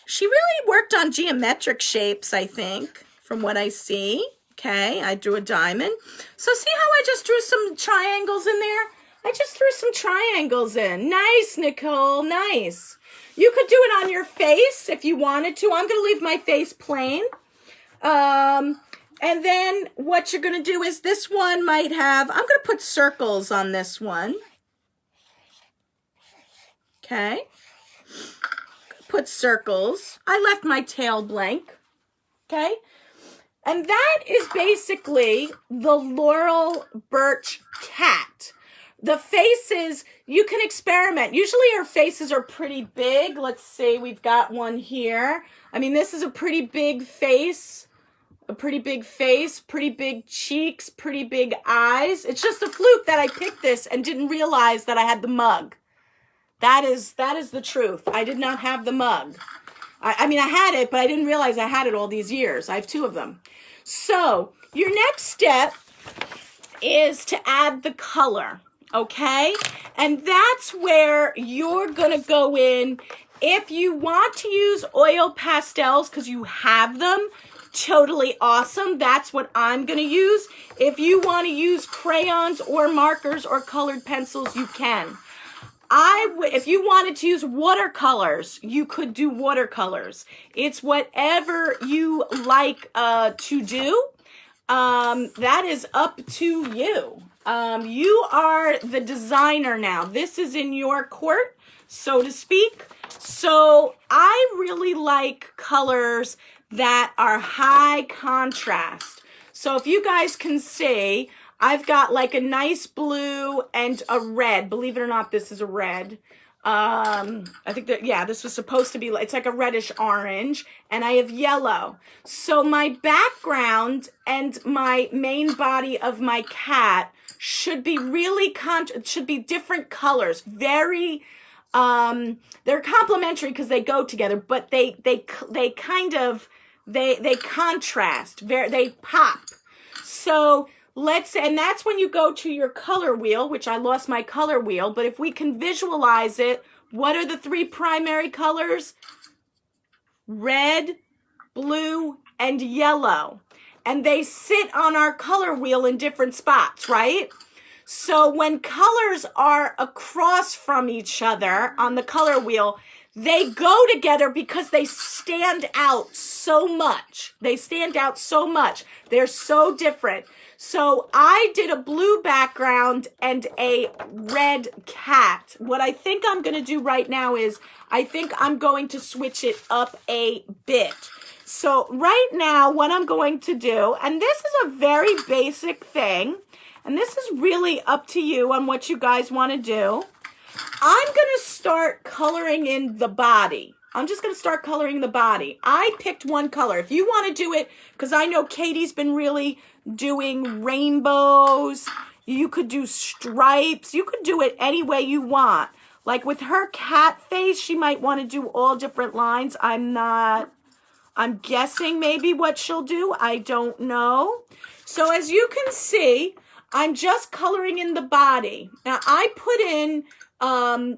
A: she really worked on geometric shapes, I think, from what I see. Okay, I drew a diamond. So see how I just drew some triangles in there? I just threw some triangles in. Nice, Nicole, nice. You could do it on your face if you wanted to. I'm going to leave my face plain. And then what you're going to do is this one might have, I'm going to put circles on this one. Okay. Put circles. I left my tail blank. Okay. And that is basically the Laurel Burch cat. The faces, you can experiment. Usually her faces are pretty big. Let's see, we've got one here. I mean, this is a pretty big face. A pretty big face, pretty big cheeks, pretty big eyes. It's just a fluke that I picked this and didn't realize that I had the mug. That is the truth. I did not have the mug. I mean, I had it, but I didn't realize I had it all these years. I have 2 of them. So your next step is to add the color, okay? And that's where you're going to go in. If you want to use oil pastels because you have them, totally awesome. That's what I'm going to use. If you want to use crayons or markers or colored pencils, you can. If you wanted to use watercolors, you could do watercolors. It's whatever you like to do. That is up to you. You are the designer now. This is in your court, so to speak. So I really like colors that are high contrast. So if you guys can see, I've got like a nice blue and a red. Believe it or not, this is a red. I think that, yeah, this was supposed to be, it's like a reddish orange. And I have yellow. So my background and my main body of my cat should be really, should be different colors. Very, they're complementary because they go together, but they kind of, they contrast, they pop. So let's say, and that's when you go to your color wheel, which I lost my color wheel, but if we can visualize it, what are the 3 primary colors? Red, blue, and yellow. And they sit on our color wheel in different spots, right? So when colors are across from each other on the color wheel, they go together because they stand out so much. They stand out so much. They're so different. So I did a blue background and a red cat. What I think I'm going to do right now is I think I'm going to switch it up a bit. So right now what I'm going to do, and this is a very basic thing, and this is really up to you on what you guys want to do. I'm going to start coloring in the body. I'm just going to start coloring the body. I picked one color. If you want to do it, because I know Katie's been really doing rainbows. You could do stripes. You could do it any way you want. Like with her cat face, she might want to do all different lines. I'm guessing maybe what she'll do. I don't know. So as you can see, I'm just coloring in the body. Now I put in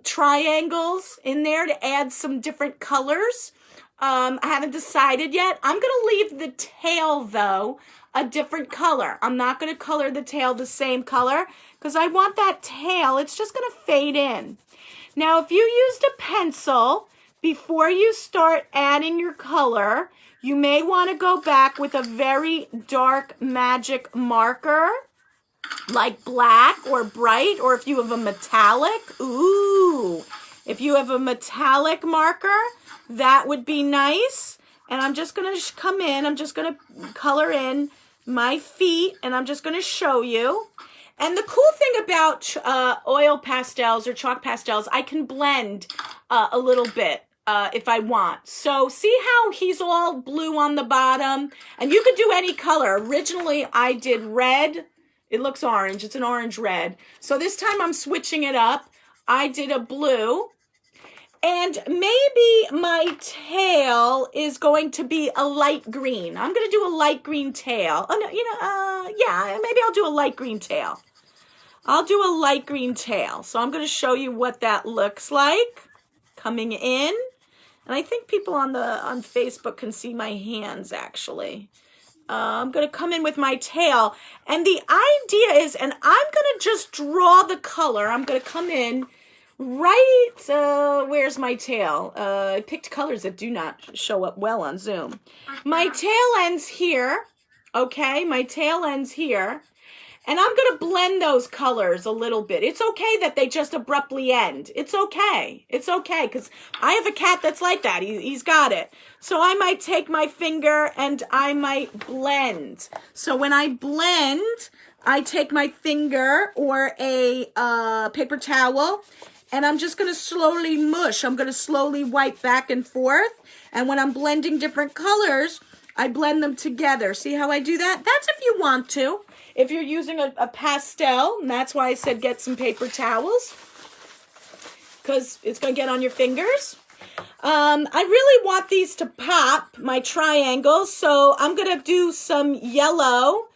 A: triangles in there to add some different colors. I haven't decided yet. I'm going to leave the tail, though, a different color. I'm not going to color the tail the same color because I want that tail. It's just going to fade in. Now, if you used a pencil before you start adding your color, you may want to go back with a very dark magic marker, like black or bright, or if you have a metallic, ooh, if you have a metallic marker, that would be nice. And I'm just going to come in, I'm just going to color in my feet, and I'm just going to show you. And the cool thing about oil pastels or chalk pastels, I can blend a little bit if I want. So see how he's all blue on the bottom? And you could do any color. Originally, I did red. It looks orange. It's an orange red. So this time I'm switching it up. I did a blue. And maybe my tail is going to be a light green. I'm going to do a light green tail. Oh, no, yeah, maybe I'll do a light green tail. I'll do a light green tail. So I'm going to show you what that looks like coming in. And I think people on Facebook can see my hands, actually. I'm going to come in with my tail. And the idea is, and I'm going to just draw the color. I'm going to come in right, where's my tail? I picked colors that do not show up well on Zoom. My tail ends here. Okay, my tail ends here. And I'm going to blend those colors a little bit. It's okay that they just abruptly end. It's okay. It's okay, because I have a cat that's like that. He's got it. So I might take my finger and I might blend. So when I blend, I take my finger or a paper towel, and I'm just going to slowly mush. I'm going to slowly wipe back and forth. And when I'm blending different colors, I blend them together. See how I do that? That's if you want to. If you're using a pastel, and that's why I said get some paper towels, because it's going to get on your fingers. I really want these to pop, my triangles, so I'm going to do some yellow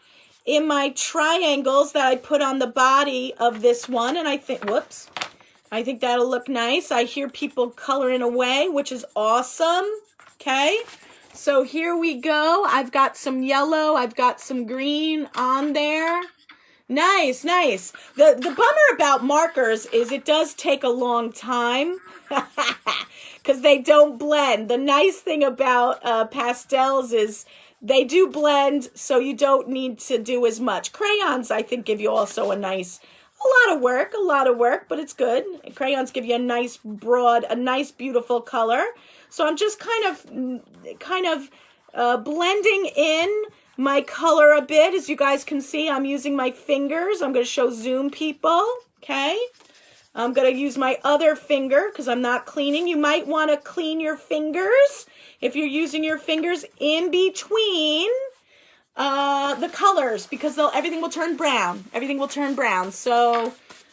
A: in my triangles that I put on the body of this one, and I think, whoops, I think that'll look nice. I hear people coloring away, which is awesome, okay? So here we go. I've got some yellow. I've got some green on there. Nice, nice. The bummer about markers is it does take a long time because they don't blend. The nice thing about pastels is they do blend, so you don't need to do as much. Crayons, I think, give you also a lot of work, but it's good. Crayons give you a nice broad, a nice beautiful color. So I'm just kind of blending in my color a bit. As you guys can see, I'm using my fingers. I'm going to show Zoom people, okay? I'm going to use my other finger because I'm not cleaning. You might want to clean your fingers if you're using your fingers in between the colors, because everything will turn brown. Everything will turn brown. So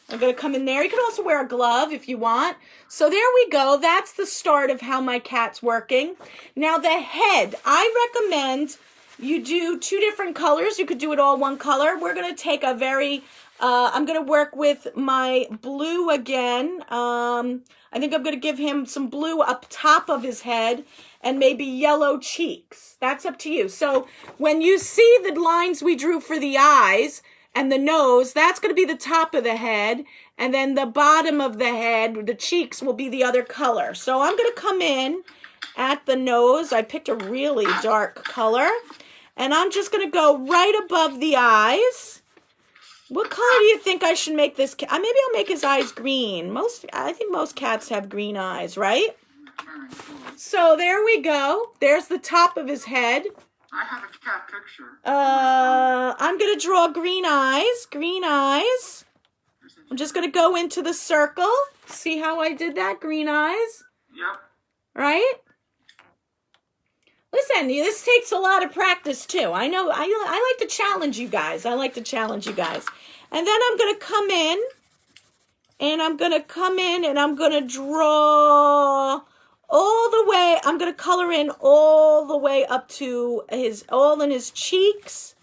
A: I'm going to come in there. You can also wear a glove if you want. So there we go. That's the start of how my cat's working. Now the head, I recommend you do 2 different colors. You could do it all one color. We're going to take a very, I'm going to work with my blue again. I think I'm going to give him some blue up top of his head and maybe yellow cheeks. That's up to you. So when you see the lines we drew for the eyes and the nose, that's going to be the top of the head. And then the bottom of the head, the cheeks, will be the other color. So I'm going to come in at the nose. I picked a really dark color. And I'm just going to go right above the eyes. What color do you think I should make this cat? Maybe I'll make his eyes green. I think most cats have green eyes, right? So there we go. There's the top of his head.
C: I have a cat picture.
A: I'm going to draw green eyes. Green eyes. I'm just going to go into the circle. See how I did that? Green eyes.
C: Yep.
A: Right? Listen, this takes a lot of practice too. I know. I like to challenge you guys. And then I'm going to come in. And I'm going to draw all the way. I'm going to color in all the way up to all in his cheeks.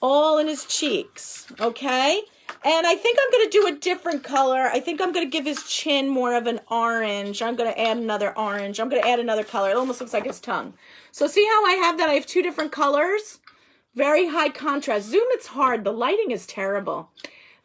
A: All in his cheeks. Okay? And I think I'm going to do a different color. I think I'm going to give his chin more of an orange. I'm going to add another orange. I'm going to add another color. It almost looks like his tongue. So see how I have that? I have 2 different colors. Very high contrast. Zoom, it's hard. The lighting is terrible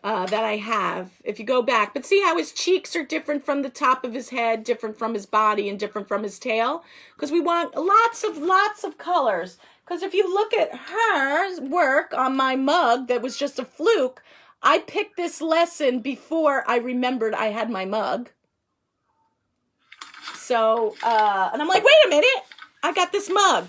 A: that I have. If you go back. But see how his cheeks are different from the top of his head, different from his body, and different from his tail? Because we want lots of colors. Because if you look at her work on my mug that was just a fluke, I picked this lesson before I remembered I had my mug. So, and I'm like, wait a minute, I got this mug.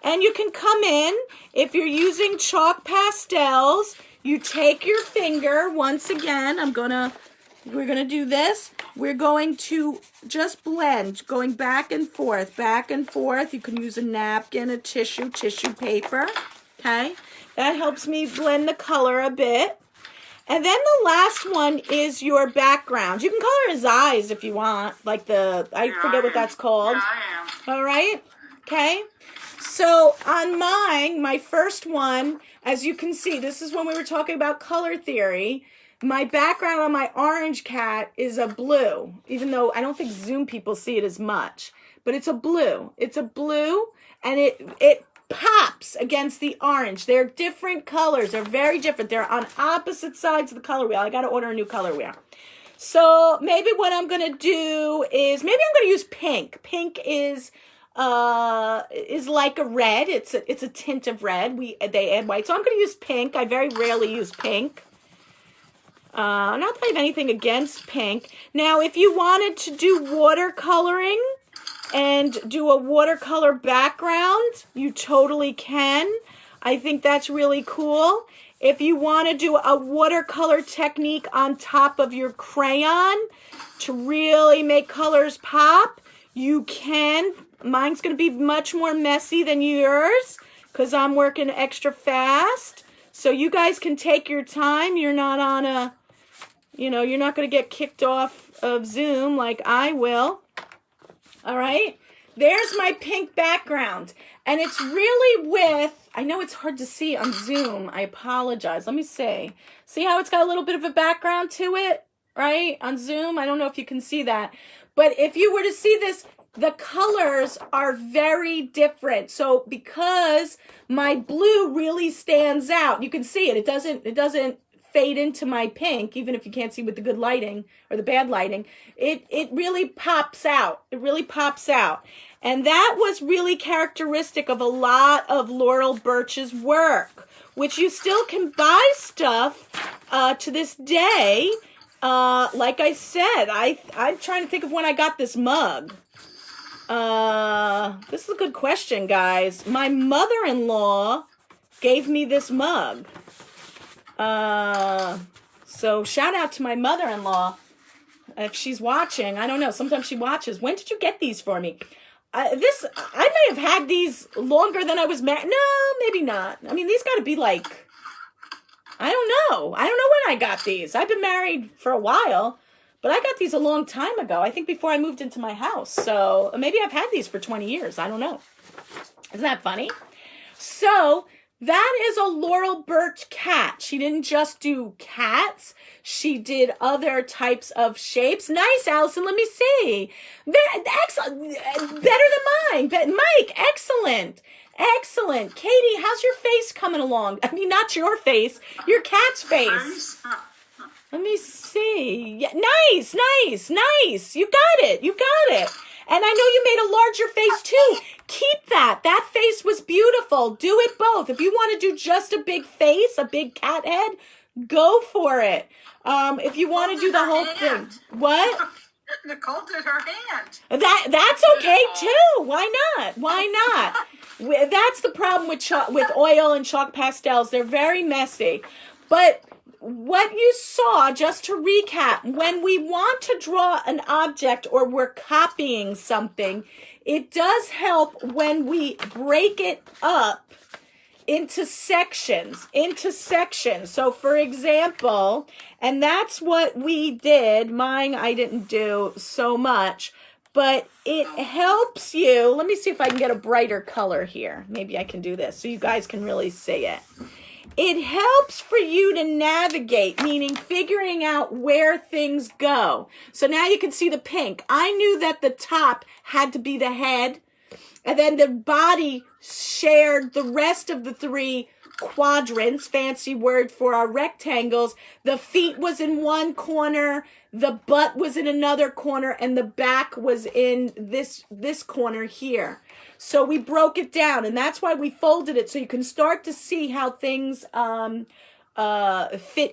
A: And you can come in, if you're using chalk pastels, you take your finger, once again, we're gonna do this. We're going to just blend, going back and forth, back and forth. You can use a napkin, a tissue paper, okay? That helps me blend the color a bit. And then the last one is your background. You can color his eyes if you want, like I forget what that's called.
C: Yeah, I am.
A: All right? Okay? So on mine, my first one, as you can see, this is when we were talking about color theory. My background on my orange cat is a blue, even though I don't think Zoom people see it as much. But it's a blue. It's a blue, and it pops against the orange. They're different colors. They're very different. They're on opposite sides of the color wheel. I got to order a new color wheel. So maybe what I'm going to do is, maybe I'm going to use pink. Pink is like a red. It's a tint of red. They add white. So I'm going to use pink. I very rarely use pink. Not that I have anything against pink. Now, if you wanted to do watercoloring and do a watercolor background, you totally can. I think that's really cool. If you want to do a watercolor technique on top of your crayon to really make colors pop, you can. Mine's going to be much more messy than yours because I'm working extra fast. So you guys can take your time. You're not on a, you're not going to get kicked off of Zoom like I will. All right, there's my pink background. And it's really with, I know it's hard to see on Zoom. I apologize. Let me see. See how it's got a little bit of a background to it, right? On Zoom, I don't know if you can see that. But if you were to see this, the colors are very different. So because my blue really stands out, you can see it. It doesn't fade into my pink, even if you can't see with the good lighting or the bad lighting. It really pops out. It really pops out. And that was really characteristic of a lot of Laurel Burch's work, which you still can buy stuff to this day. Like I said, I'm trying to think of when I got this mug. This is a good question, guys. My mother-in-law gave me this mug. So shout out to my mother-in-law. If she's watching, I don't know. Sometimes she watches. When did you get these for me? I may have had these longer than I was married. No, maybe not. I mean, these got to be like, I don't know. I don't know when I got these. I've been married for a while, but I got these a long time ago. I think before I moved into my house. So maybe I've had these for 20 years. I don't know. Isn't that funny? So that is a Laurel Burch cat. She didn't just do cats. She did other types of shapes. Nice, Allison. Let me see. Excellent. Better than mine. Mike, excellent. Excellent. Katie, how's your face coming along? I mean, not your face. Your cat's face. Let me see. Yeah, nice. You got it. And I know you made a larger face too. Keep that. That face was beautiful. Do it both. If you want to do just a big face, a big cat head, go for it. If you want to do the whole thing. What?
C: Nicole did her hand.
A: That's okay too. Why not? That's the problem with oil and chalk pastels. They're very messy. But what you saw, just to recap, when we want to draw an object or we're copying something, it does help when we break it up into sections. So for example, and that's what we did. Mine, I didn't do so much, but it helps you. Let me see if I can get a brighter color here. Maybe I can do this so you guys can really see it. It helps for you to navigate, meaning figuring out where things go. So now you can see the pink. I knew that the top had to be the head, and then the body shared the rest of the three quadrants, fancy word for our rectangles. The feet was in one corner, the butt was in another corner, and the back was in this corner here. So we broke it down, and that's why we folded it, so you can start to see how things fit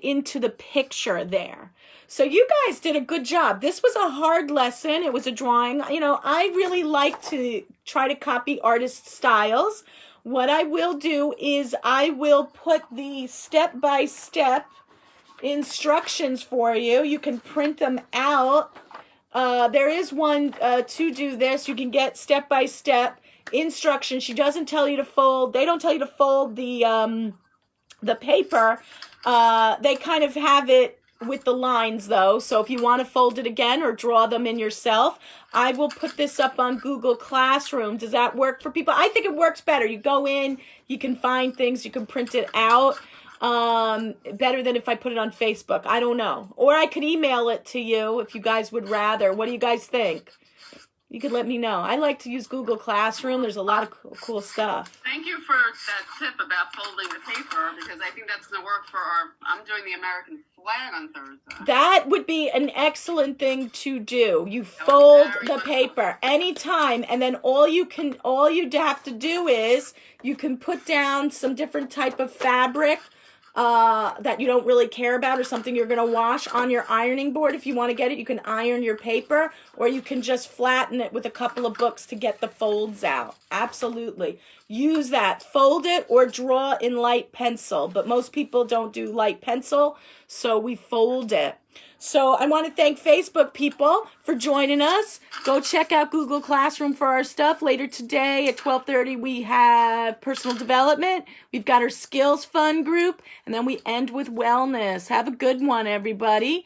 A: into the picture there. So you guys did a good job. This was a hard lesson. It was a drawing. I really like to try to copy artist styles. What I will do is I will put the step-by-step instructions for you. You can print them out. There is one to do this. You can get step-by-step instructions. She doesn't tell you to fold. They don't tell you to fold the The paper, they kind of have it with the lines though, so if you want to fold it again or draw them in yourself, I will put this up on Google Classroom. Does that work for people? I think it works better. You go in, you can find things, you can print it out. Better than if I put it on Facebook. I don't know. Or I could email it to you if you guys would rather. What do you guys think? You could let me know. I like to use Google Classroom. There's a lot of cool stuff.
B: Thank you for that tip about folding the paper, because I think that's going to work for I'm doing the American flag on Thursday.
A: That would be an excellent thing to do. You fold
B: very
A: the
B: much
A: paper anytime, and then all you have to do is you can put down some different type of fabric that you don't really care about, or something you're going to wash on your ironing board. If you want to get it, you can iron your paper, or you can just flatten it with a couple of books to get the folds out. Absolutely. Use that. Fold it or draw in light pencil, but most people don't do light pencil, so we fold it. So I want to thank Facebook people for joining us. Go check out Google Classroom for our stuff. Later today at 12:30 we have personal development. We've got our skills fun group, and then we end with wellness. Have a good one, everybody.